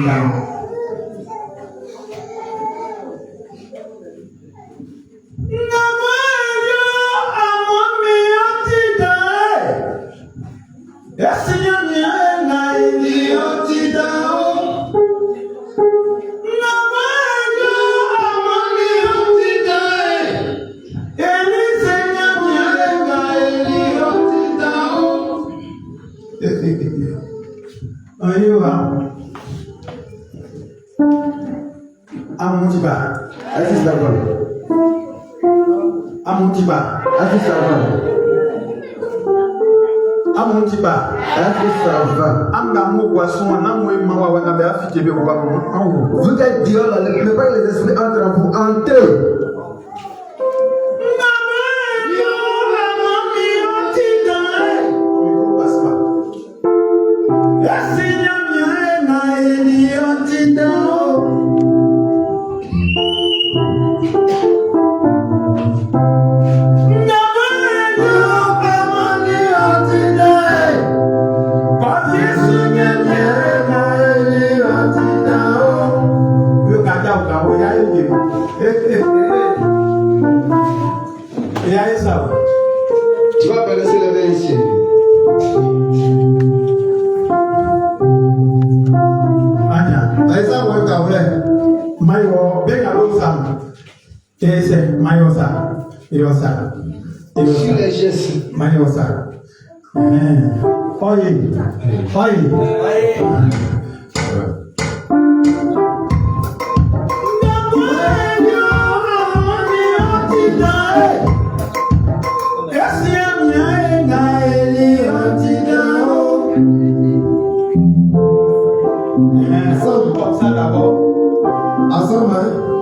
Amoutiba. Assiste d'abord. Amoutiba. Assiste d'abord. Amoutiba. Assiste d'abord. Amdamo poisson, namwe mawa wana be afite be ko ba mo. Vous êtes dehors, mais pas les esprits entrent en vous. Entrez. Tu vas balancer les mains ici. Aïssa, ouais, t'as vrai. Mayo, Begalo Sam. Ese, Mayosa. Yosa. Sur les gestes. Mayosa. Oye. Comme ça d'abord. Ensemble, hein?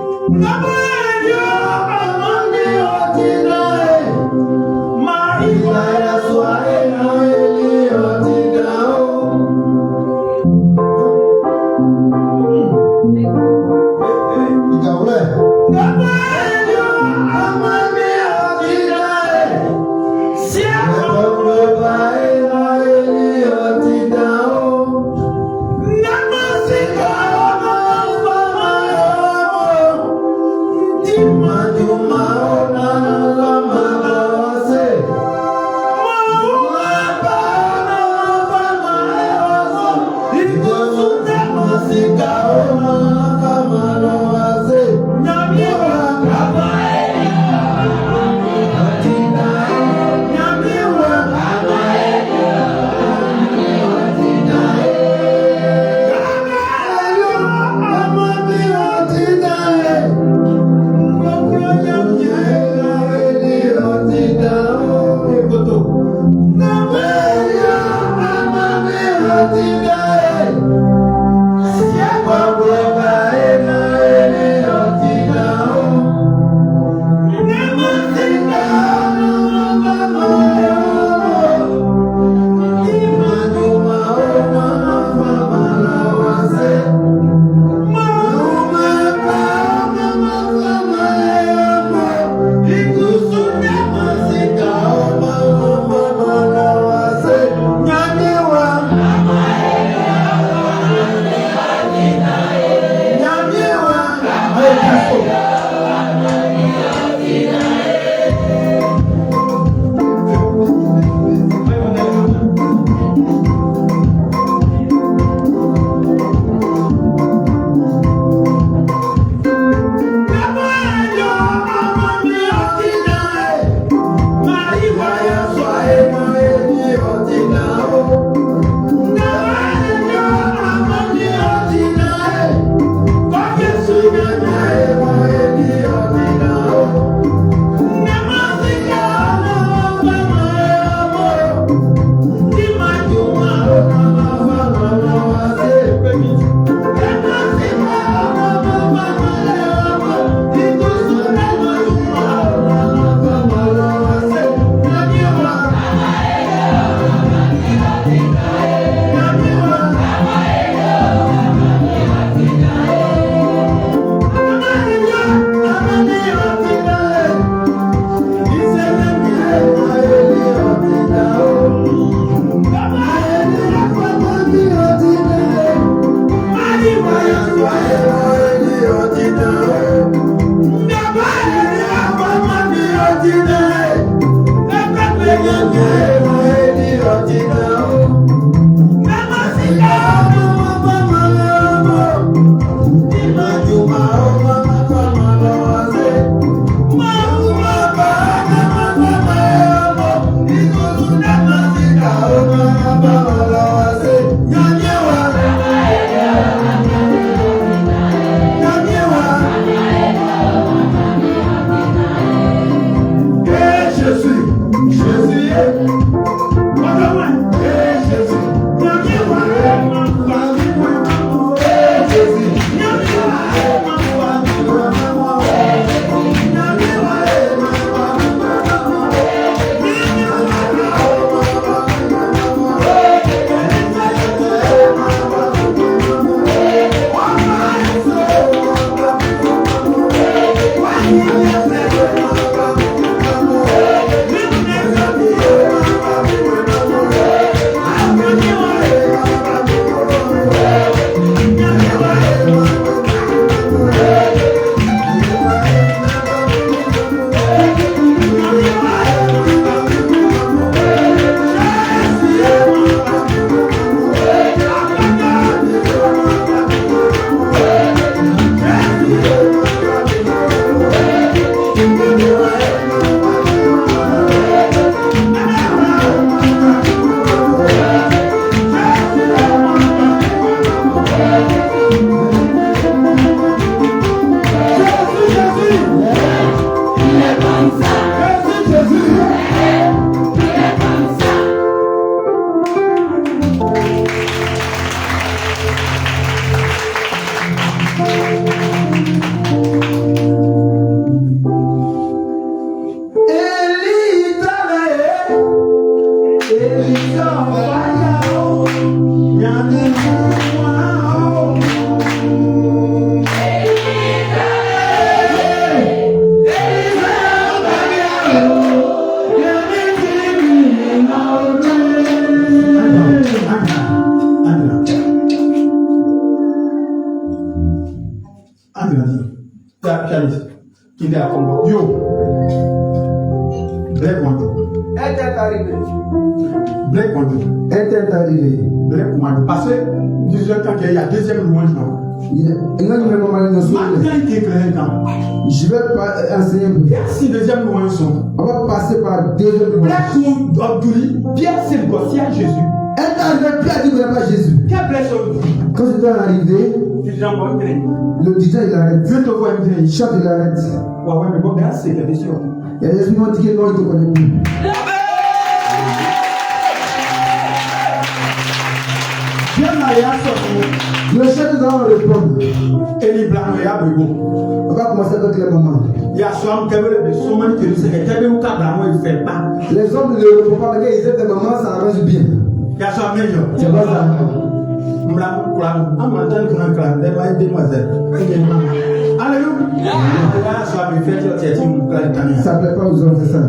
André, Charles, qui est à Congo. Yo, Black Mondo. Elle est arrivée. Black Mondo. Elle est arrivée. Black Mondo. Parce que, déjà, quand il y a deuxième louange, non. Je vais pas enseigner. Si deuxième louange sont. On va passer par deuxième louange. Pierre s'est gossé à Jésus. Elle est arrivée, Pierre dit pas Jésus. Quand c'est arrivé, le DJ il arrête. Je te vois il chante, il arrête. Ouais, mais bon, c'est quelque chose. Il y a des gens qui disent non, il te connaît plus. Le chef doit répondre. On va commencer avec les mamans. Les hommes ne le font pas, mais ils aiment des mamans, ça arrange bien. C'est pas ça. Ça ne plaît pas aux hommes, c'est ça.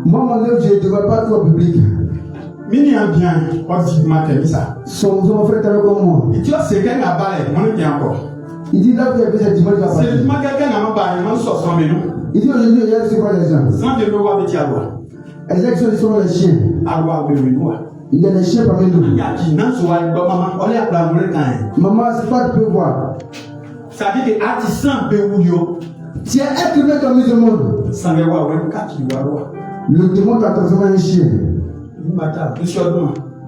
Moi, mon œuvre, je ne devrais pas tout au public. Mini a bien, Son frère est comme moi. Et tu vois, c'est qu'un abalé, mon qui encore. Il dit là, vous avez fait dimanche. C'est le dimanche quelqu'un n'a pas parlé, moi, 60 minutes. Il dit aujourd'hui, il y a c'est quoi les gens? Sans de l'eau avec Yahweh. Les élections sont les chiens. Il y a des chiens parmi nous. Il y a qui n'a pas de maman, on est à la quand même. Maman, c'est pas de pouvoir. Ça veut dire que artisan Béoulio. Tu es être humain comme le monde. Le démon t'a transformé en chien.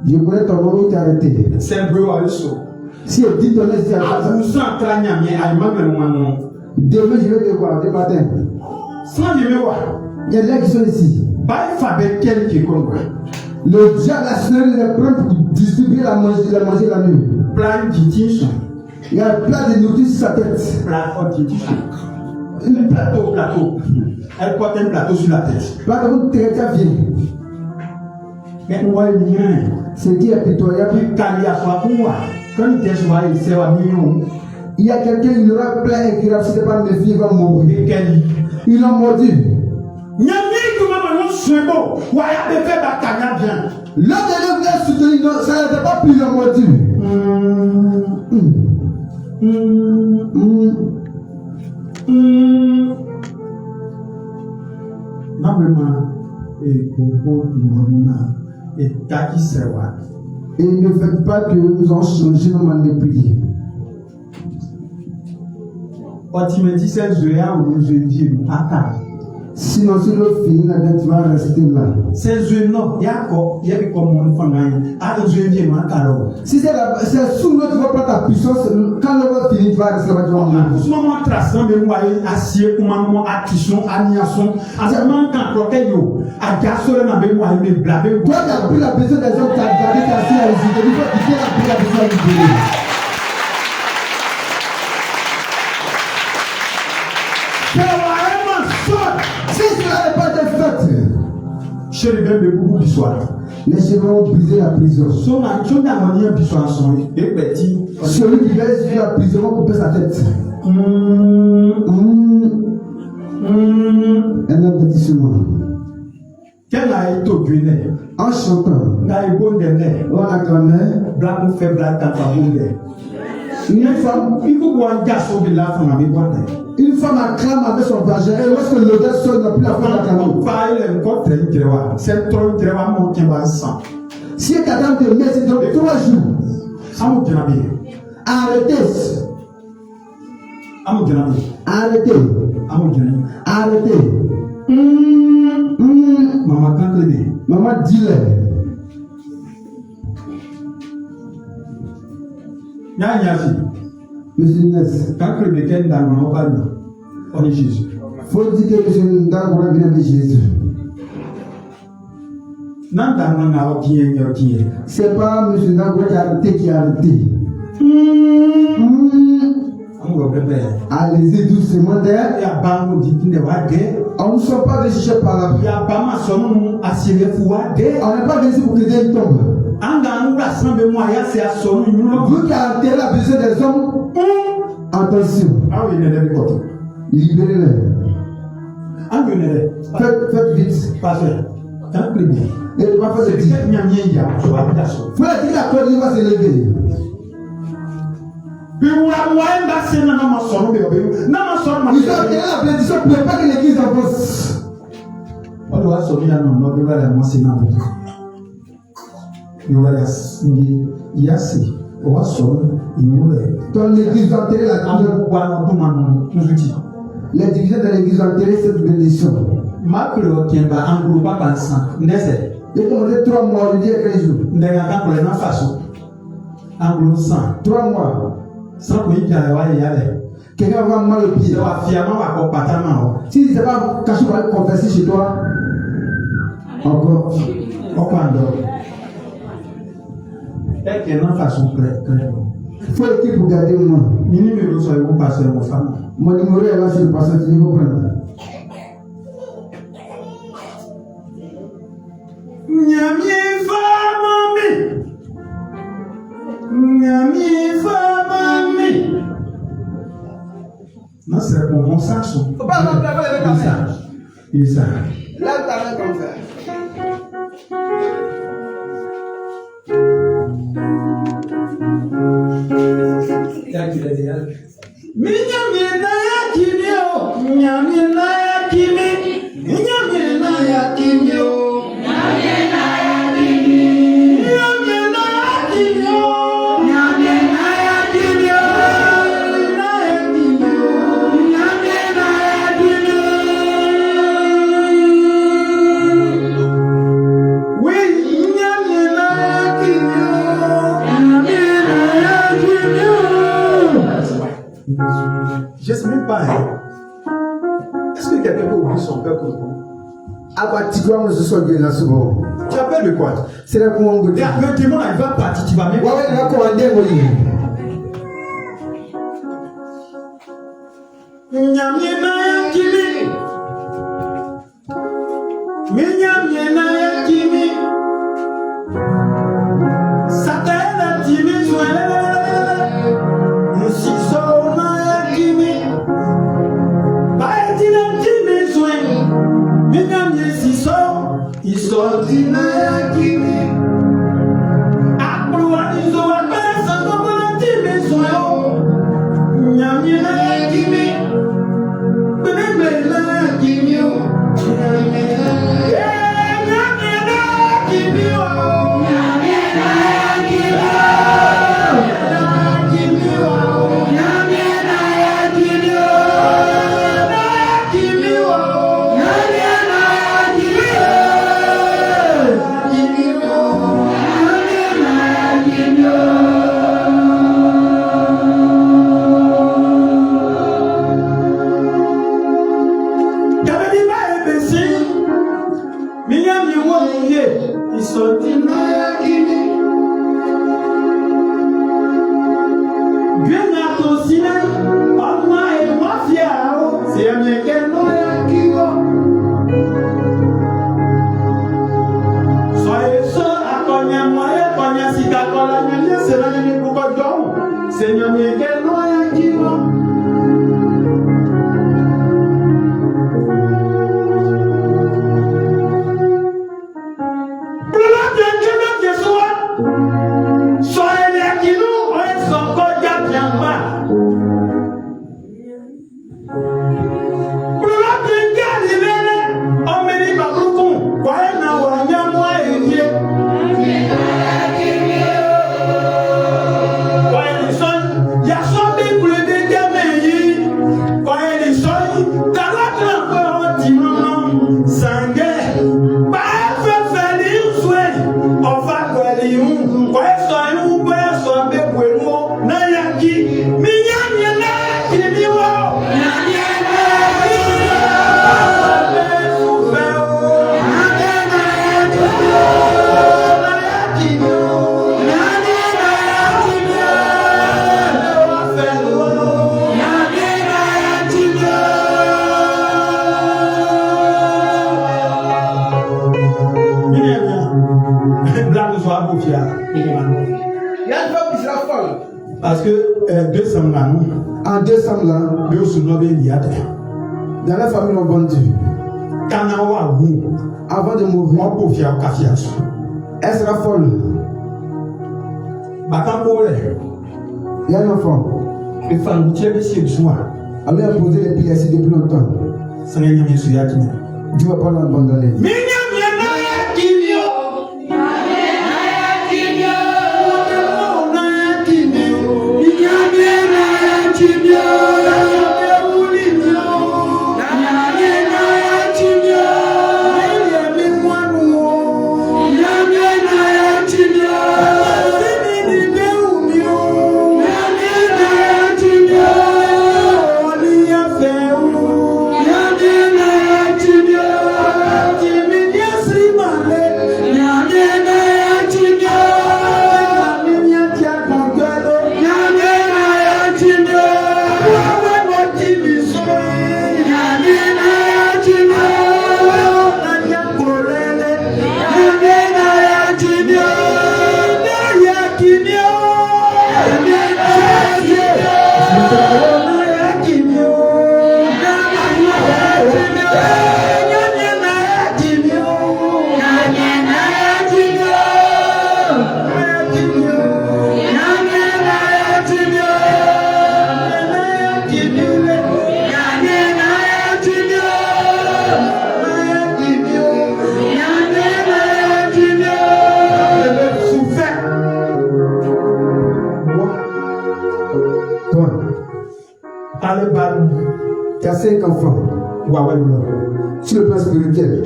Je connais ton nom, il t'a arrêté. Si elle dit ton nom, c'est à demain, je vais te voir, demain matin. Il y a des gens qui sont ici. Le diable a sonné les prendre pour distribuer la manger la nuit. Il y a un plat de nourriture sur sa tête. Plateau. Elle porte un plateau sur la tête. Plateau, quelqu'un vient. Ce qui est pitoyable. Il y a quelqu'un, il aura plein et qui ne sait pas mes filles, il va mourir. Ils l'ont mordu. L'homme de Dieu vient soutenir, ça ne fait pas plus le mordu. Et ne faites pas que nous en changions nos manières de prier. Sinon, si le film tu vas rester là. Si c'est sous l'eau, tu vas prendre ta puissance. Quand l'eau va finir, tu vas rester là. Toi, tu as pris la besoin des hommes, tu as gardé ta fille à résister. Il faut quitter la besoin de Dieu. Si cela n'est pas de fait, les cheveux vont briser la prison. Celui qui va essayer la prison va couper sa tête. Un avertissement. En chantant, on acclamait. Une femme acclame avec son vagin et lorsque l'odeur sort, il n'a plus la femme d'acclamer. Si quelqu'un te met, c'est donc 3 jours. Arrêtez. Arrêtez. Maman, dis-le. Monsieur Ness. Quand le week-end dans mon parle, on est Jésus. Faut dire que monsieur Ndangura vient de Jésus. C'est pas monsieur Ndangura qui a arrêté. Allez-y doucement derrière. On ne sont pas recherchés par la vie. On n'est pas venu pour que Dieu tombe. Vous qui avez enterré la besoin des hommes, attention. Libérez-les. Faites vite. Et pas faire de dire. Faut la dire la corde, il va se lever. Ils ont enterré la bénédiction pour ne pas que l'église avance. Dans l'église enterrée, les divisions de l'église enterrée, cette bénédiction. Il a commencé 3 mois, je dis 15 jours. 3 mois. Quelqu'un va mal au pied. Si il ne s'est pas caché pour aller confesser chez toi, encore. Il faut l'équipe pour garder moi. Mon numéro est là sur le pasteur, tu veux prendre. Non, c'est pour mon saxo. Faut pas l'appeler avec un message. Il est ça. Lève ta main comme ça. Est-ce que quelqu'un peut oublier son père pour nous? Tu appelles le quoi? C'est la commande. Le démon là, il va partir, tu vas même. Parce que décembre là, en décembre là, dans la famille on vendu. Avant de mourir, elle sera folle. Il y a un enfant. Elle a posé les pieds ici depuis longtemps. Dieu va pas l'abandonner. Tu as 5 enfants. Sur le plan spirituel.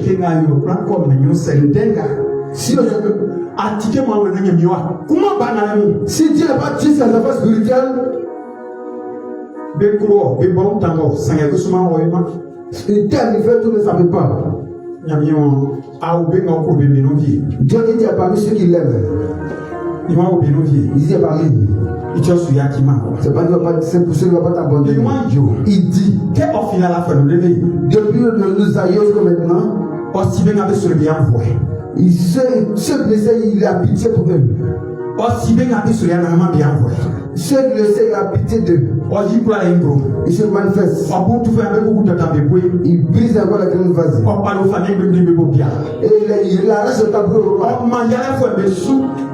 Si Dieu n'a pas tué ses enfants spirituels, Bekuro, Bebon Tango, Sangakusuma Royma. Et tel il fait tout ne savait pas. Dieu dit à parmi ceux qui l'aiment. Il dit à parmi. C'est pas c'est pour ceux qui ne vont pas t'abandonner. Il dit depuis nous aïeux jusqu'à maintenant, ceux blessés, il a pitié pour eux. Ceux qui le savent, il a pitié d'eux. Il se manifeste. Il brise encore la grande vase. Et il arrache le tableau.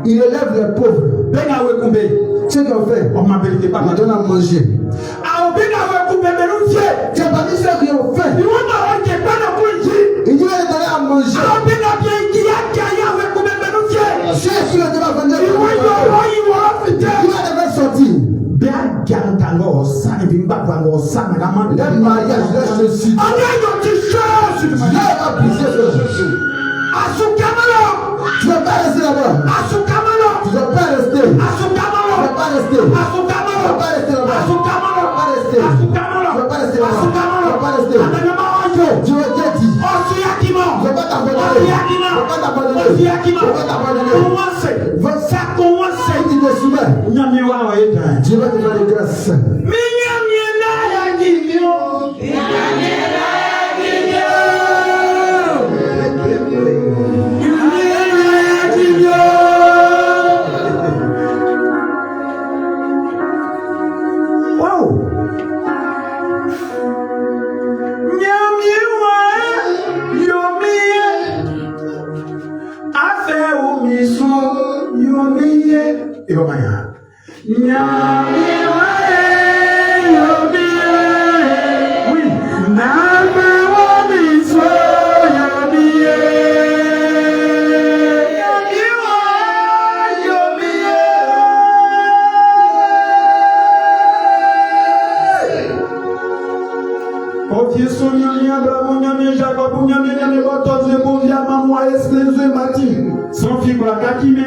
Il élève les pauvres. Ceux qui ont fait, il donne à manger. C'est parmi ceux qui ont fait. Il dit à donner à manger. Ceux qui ont vendu, il va sortir. Le mariage, là, je suis. Là, il va briser ce jeu. Tu ne vas pas rester là-bas. Tu ne vas pas rester. Tu ne vas pas rester. Tu ne vas pas rester là-bas. Tu ne vas pas rester. Tu ne vas pas rester là-bas. Tu ne vas pas rester. Tu vas dire. Je ne vais pas t'abandonner. Je ne vais pas t'abandonner. Je ne vais pas t'abandonner. Tu te souviens. Dieu va te faire des grâces. Son fils la kakime.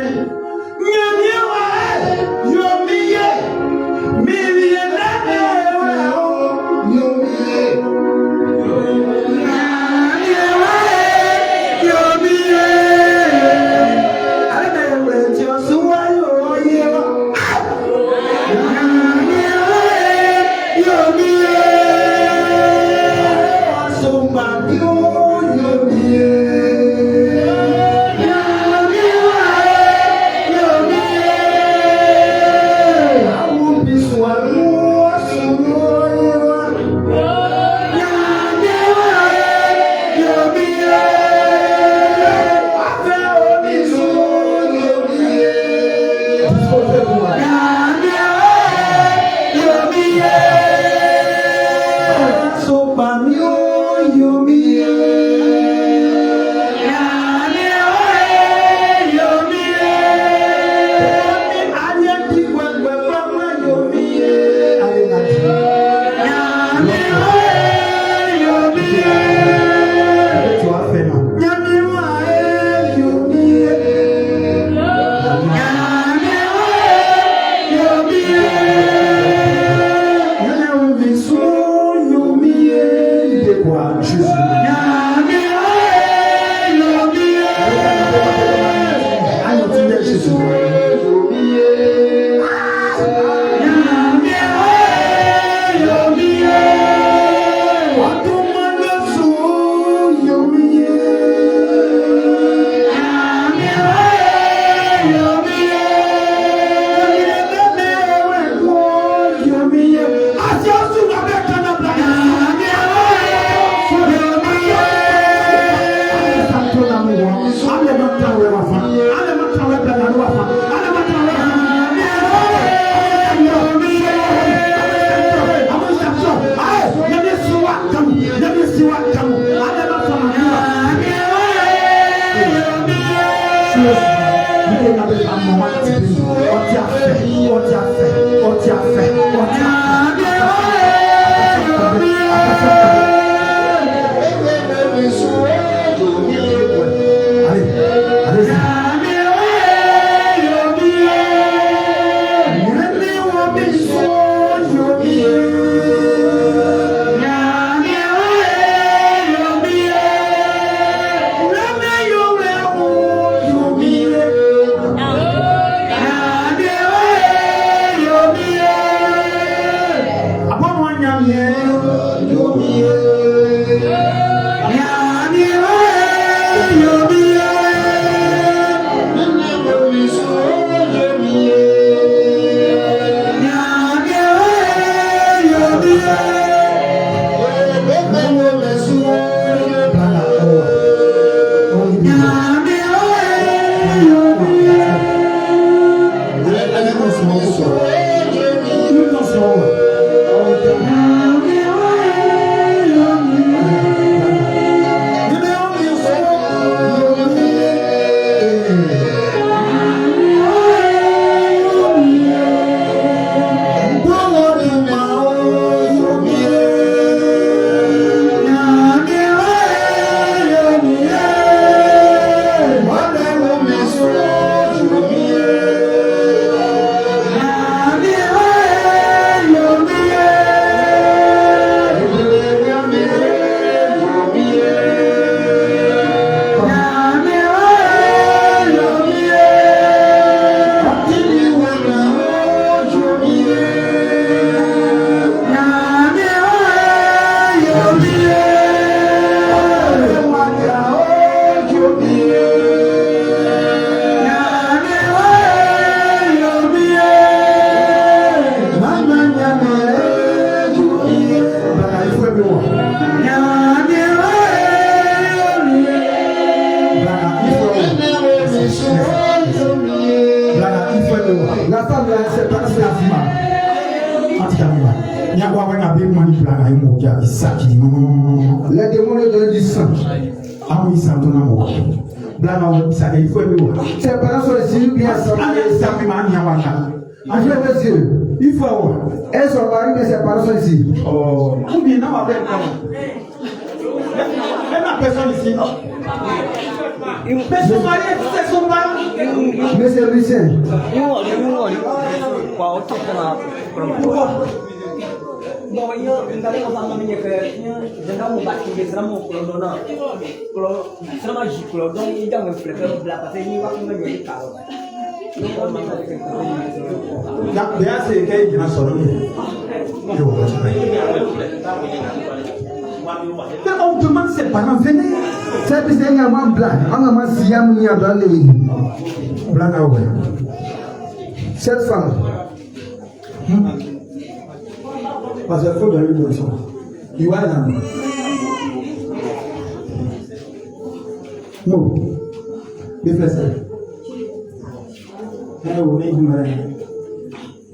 qui a ça qui dit non. Les démons lui donnent du sang. Ah oui, ça donne amour. Blague, ça il faut aimer. Ses parents sont ici bien ensemble. Il faut avoir. Et son mari et ses parents sont ici. Oh, ou bien non, avec même la personne ici. Mais son mari, c'est son mari. Monsieur Lucien. Pourquoi? Bon, il y a une galère qui est faite. Il y a des gens qui ont bâti des rameaux pour le donner. Pour le magique, donc il y a un fleur de la patrie. Il y a un peu de carreau. Là, c'est quelqu'un qui m'a sorti. Mais on demande ses parents, venez. C'est parce qu'il y a un blanc. On a un siam qui a blanc. Blanc, ah ouais. Cette femme. Parce qu'il faut donner une leçon. Il va là. Non. Mais frère, c'est.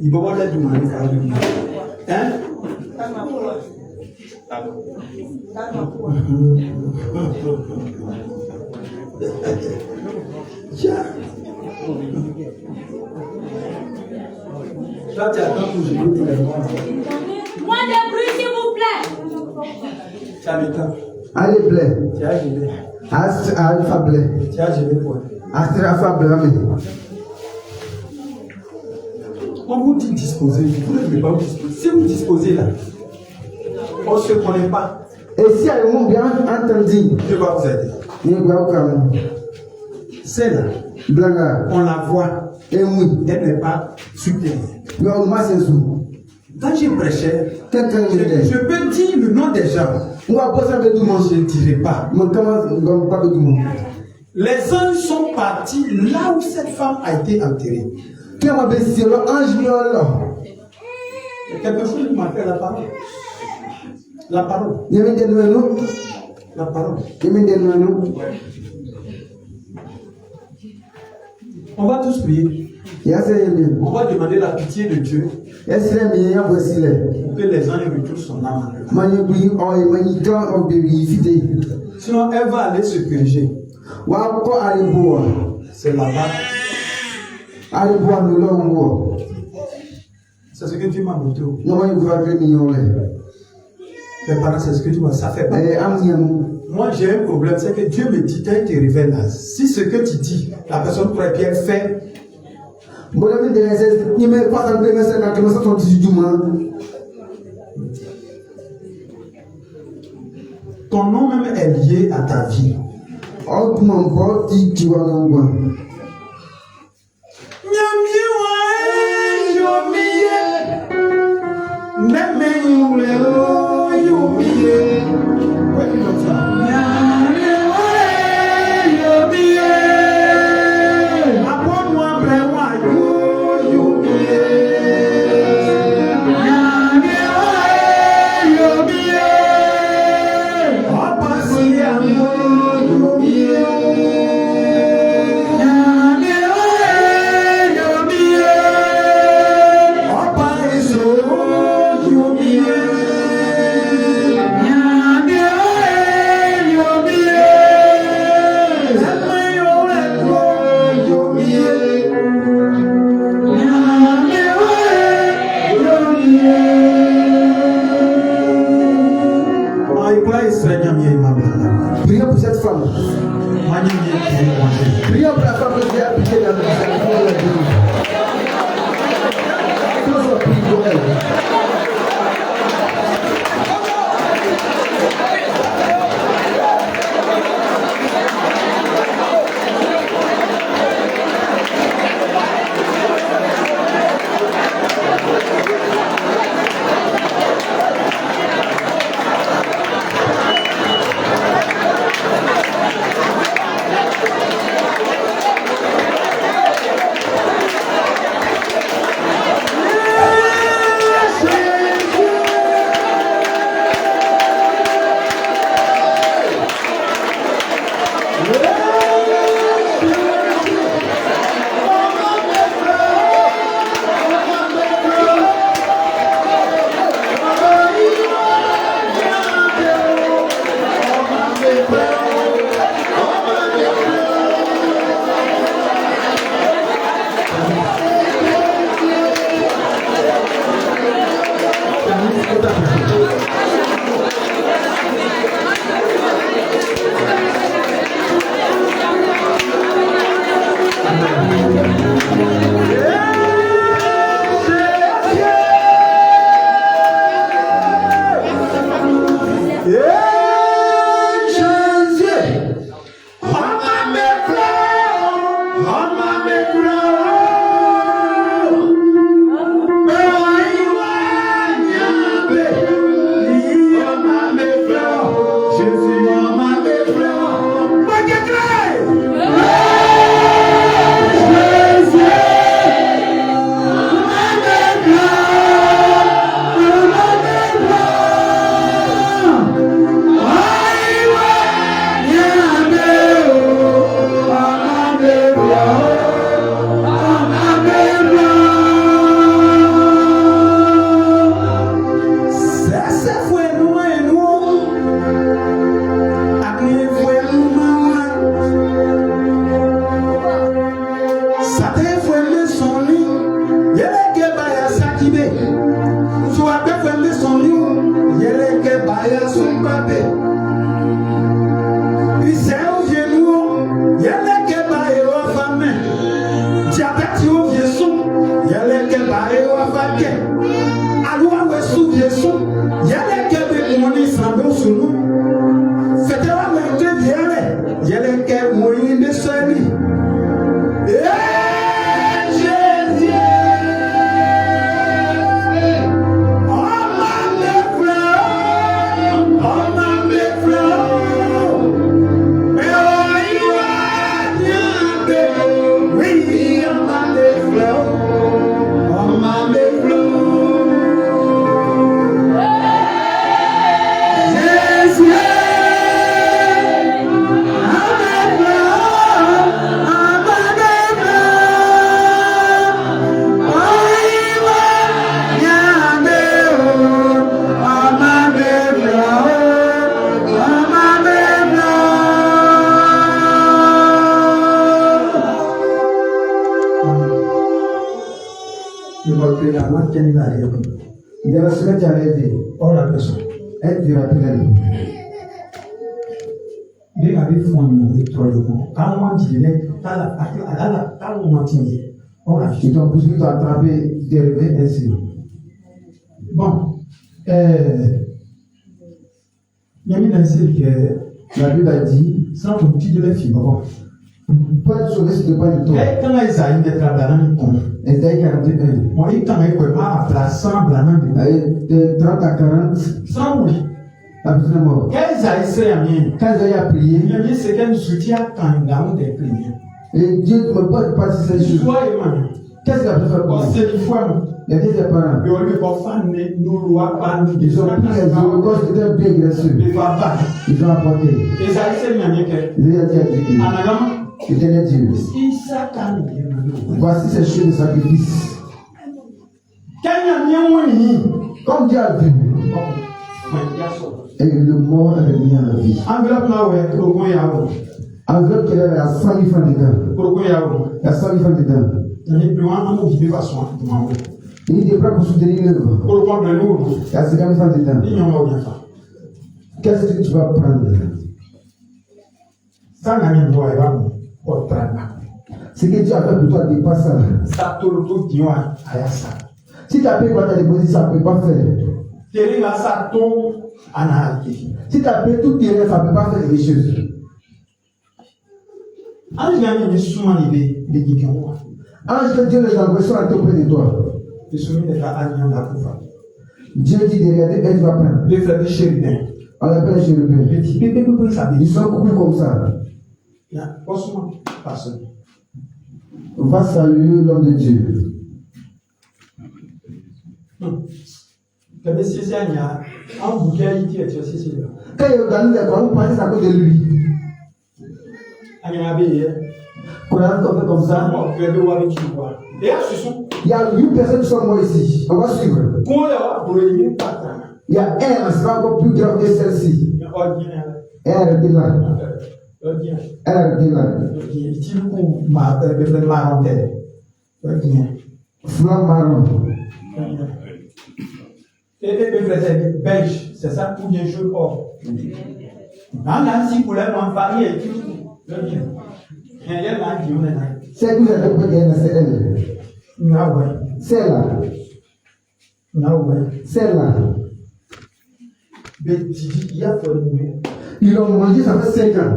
Il va voir l'aide du mari. Hein? Tiens. Là, tu attends que je vous dise. Moins de bruit, s'il vous plaît. Tu as le temps. Allez, blé. Tu as gelé. Alpha blé. Tu as gelé quoi? Alpha blé. On vous dit disposer, vous ne devez pas vous disposer. Si vous disposez là, on ne se connaît pas. Et si elle m'a bien entendu, Dieu va vous aider. C'est là, Blaga. on la voit, Et oui. elle n'est pas supérieure. Mais on m'a censé. Quand j'ai prêché, Quelqu'un me dit. je peux dire le nom des gens. On va passer avec tout le monde. Je ne dirai pas. Mais comment pas avec tout le monde? Les anges sont partis là où cette femme a été enterrée. Qui m'a baissé là, ange là. Quelque chose qui m'a fait la parole. La parole. Il y a des nous. La parole. Il y a des nous. On va tous prier. Il y a ces liens. On va demander la pitié de Dieu Est-ce que les miens voici là? pour que les anges retrouvent son âme. Manipuli, on est en bébé. Sinon, elle va aller se purger. Wa aller boire. C'est là-bas. Aller boire nous là on. C'est ce que Dieu m'a montré. Non, il va que nous là. Les parents, c'est ce que tu m'as. Ça fait pas. Moi, j'ai un problème. C'est que Dieu me dit, quand il te révèle là, si ce que tu dis, la personne pourrait bien faire. Bon, la vie de l'essence, il ne met pas dans le message dans le message son 18 du mois. Ton nom même est lié à ta vie. Oh, comment pas, tu vas dans le bois. Prions pour cette femme. Prions pour la femme que Dieu a piqué dans le moi qui ai là. Il y a la semaine qui a rêvé. Oh la personne. Elle dira plein. Il avait fondé toi le monde. Quand on dit, quand on dit, oh la Ils t'ont poussé à attraper des rêves ainsi. Bon, il y a une ainsi que la Bible a dit, sans ton petit de la fille, bon. Pas de sauver, c'était pas du tout. Et quand Isaïe est travaillant, Esaïe 41. moi, il t'en est quoi, à place semblant De 30 à 40. Sans oui. Absolument. Quand Isaïe s'est amené, Quand Esaïe a prié, il y a mis ce qu'elle soutient quand il a des prières. et Dieu ne peut pas passer ces choses. Soit Emmanuel. Qu'est-ce qu'il a pu faire pour Bon, lui? c'est une fois, Il a dit ses parents. mais on lui a fait nous loi pas nous. Ils ont pris les holocaustes qui étaient bien graisseux. Les papas. Ils ont apporté. Isaïe s'est amené que. Esaïe a dit à Dieu. Anagama. Éternel Dieu. Isa kan yɛ no. Voici ces choses de sacrifice. Kenya nyɛnwɛnyi. Comme Dieu a vu. Et le mort est revenu à la vie. Enveloppe na wɛ kurogun yawo. Enveloppe qui avait 100 000 francs dedans. Kurogun yawo. Il y a 100 000 francs dedans. Nani bi wọn amu jibi façon tuma wo. Il était prêt pour soutenir l'œuvre. Kurogun bɛ n'olu. Il y a 50 000 francs dedans. Ni ɲɔgɔn wɔ yafa. Qu'est-ce que tu vas prendre? Sanga ni bɔ ɛba mu ɔtrana. Ce que Dieu a fait pour toi dépasse ça. Sa tolo to di wa a y'a sa. Si tu as payé pour ta déposer, ça ne peut pas faire. Tere ka sa to ana ake. Si tu as payé tout terrain, ça ne peut pas faire les choses. Anw y'a ni suma ni bɛ jigin wa. Ange que Dieu les envoie sont auprès de toi. Bisumi de ka aliyan la kufa. Dieu dit de regarder, et tu vas prendre. Le frère de chérubin. On appelle les chérubins. Le petit bébé peut ça. Ils sont coupés comme ça. Ya, osuma personne. Va saluer l'homme de Dieu. Quand c'est ça, il y a un bouquet qui est aussi là. Quand il organise les courants, vous pensez à cause de lui. Il y a un bébé. Courant qu'on fait comme ça. Il y a 8 personnes qui sont mortes ici. On va suivre. Il y a un, c'est encore plus grave que celle-ci. Elle est arrêtée là. Elle est arrêtée là. Flanc marron. Et beige, c'est ça pour bien jouer or. Dans la si pour les marier et tout. C'est que vous avez compris, c'est elle. C'est là. C'est là. Ils l'ont mangé, ça fait 5 ans.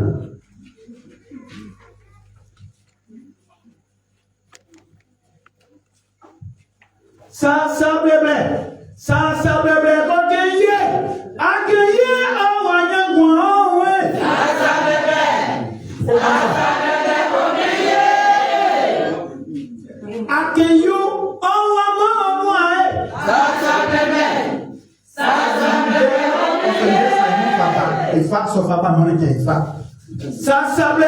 Ça bébé, accueillez, il faut sauf pas mon équipe, il faut. Ça blé,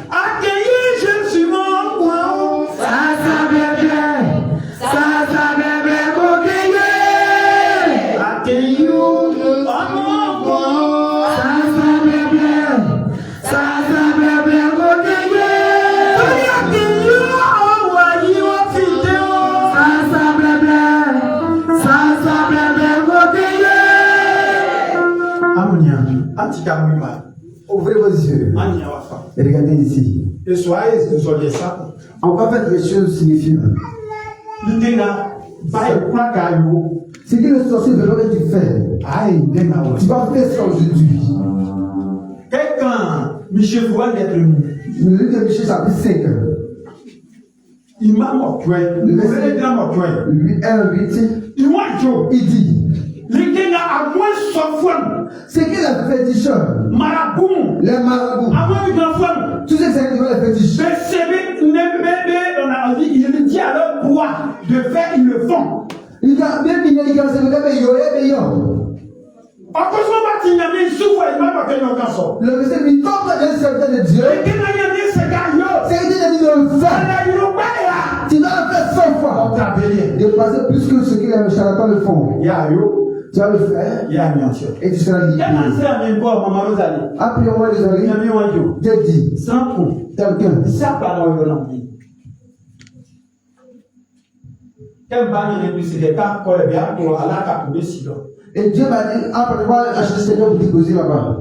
accueillez, je suis mon coin. Ça blé, accueillez, mon coin. Ouvrez vos yeux. Et regardez ici. Et soyez désolés ça. On va faire des choses signifiantes. Ce que le sorcier veut que tu fais, tu vas faire ça aujourd'hui. Quelqu'un, Michel Fouad d'être venu. Le livre de Michel, ça fait 5 ans. Il m'a mortué. Il m'a mortué. 8. Il dit. C'est que la fétiche. Marabout. Les marabouts. Tous ces animaux, les fétiches. Il dit à leur bois de faire, ils le font. Il a même il y a le verset dit comme un serviteur de Dieu. C'est que tu dois le faire. Tu dois le faire 100 fois. De passer plus que ce que les charlatans le font. Tu vas le faire. Et tu seras libre. Après moi, désolé. J'ai dit. Quelqu'un. Et Dieu m'a dit, ah, pour pouvoir acheter ce pour déposer là-bas.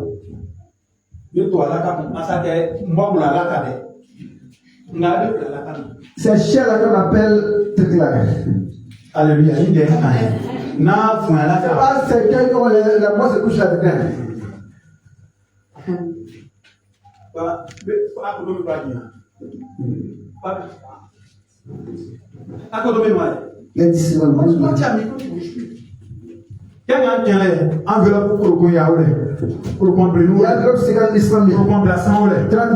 C'est cher là qu'on appelle Tekla. Alléluia. C'est quelqu'un dont la mort se couche là dedans. Les disciples. Il y a enveloppe pour le enveloppe 50 000, 30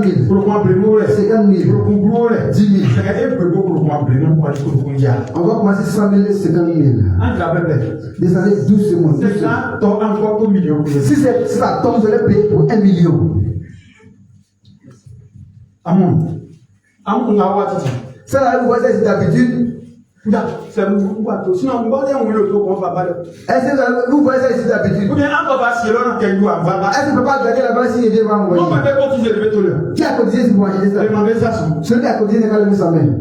000, 50 000, 10 000. On va commencer 100 000, 50 000. Descendez doucement. Si ça tombe, vous allez payer pour 1 million. Ça, là, vous voyez, c'est d'habitude. Sinon, est-ce que vous voyez ça ici d'habitude? Est-ce que tu ne peux pas regarder la base s'il est devant vous? Qui a cotisé si vous achetez ça? Celui qui a cotisé n'est pas levé sa main.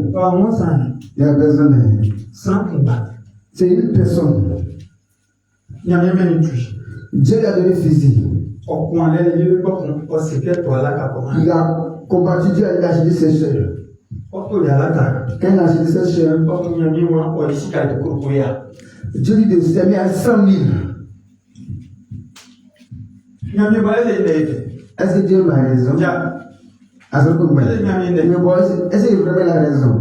Il y a personne. C'est une personne. Dieu lui a donné physique. Il a combattu Dieu, il a acheté ses chers. Quand il a acheté ses chers, Dieu lui s'est mis à 100 000. Est-ce que Dieu a raison? Est-ce qu'il vraiment la raison?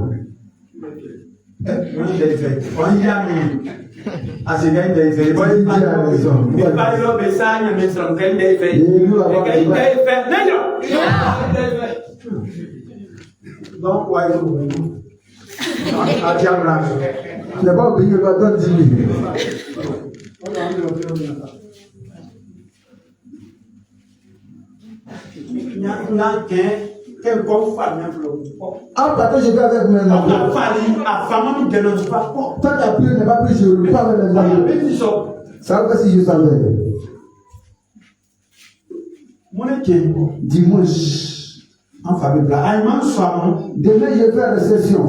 Donc, il n'est pas obligé de donner 10 000. Ah, parce que je vais avec mes enfants. Toi, tu as pris, n'est pas pris, je ne veux pas avec mes enfants. Ça va si je savais. Dimanche. Demain, je vais faire réception.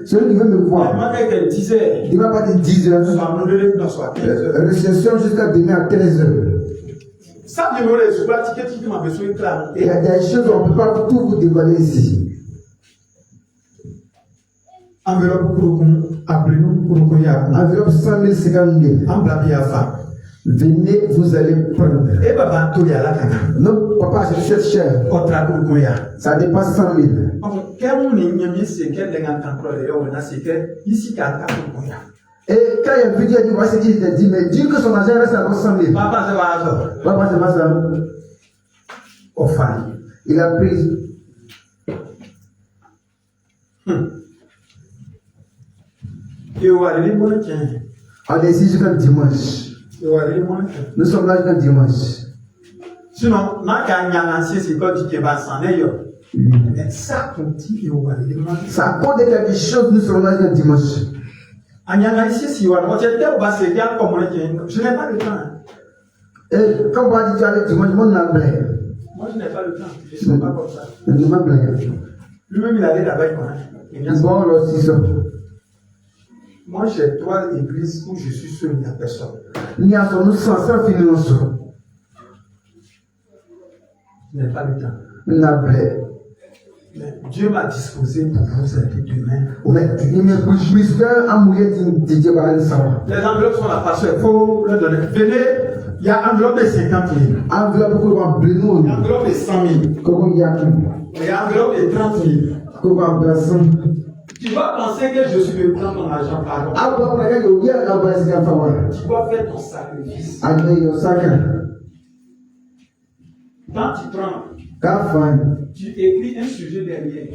Celui qui veut me voir, il va pas dire 10 heures. Réception jusqu'à demain à 13 heures. Il y a des choses qu'on ne peut pas tout vous dévoiler ici. Enveloppe 100 000, 50 000. Venez, vous allez prendre. Non, papa, j'ai cette chair. Ça dépasse 100 000. Et quand il y a un vidéo, il dit, mais dis que son argent reste à 100 000. Papa, c'est pas ça. Il a pris. On est ici jusqu'à dimanche. Nous sommes là jusqu'à dimanche. Sinon, ça compte de quelque chose, nous sommes là jusqu'à dimanche. Je n'ai pas le temps. Et quand on va dire tu as le dimanche, moi je n'ai pas le temps. Je ne suis pas comme ça. Lui-même, il allait là-bas. Moi, j'ai 3 églises où je suis seul, il n'y a personne. Je n'ai pas le temps. Mais Dieu m'a disposé pour vous aider demain. Les enveloppes sont là, pasteur. Il faut leur donner. Venez, il y a enveloppe de 50 000. Enveloppe de 100 000. Il y a enveloppe de 30 000. Tu vas penser que je suis venu prendre ton argent, pardon. Tu dois faire ton sacrifice. Quand tu prends, tu écris un sujet derrière.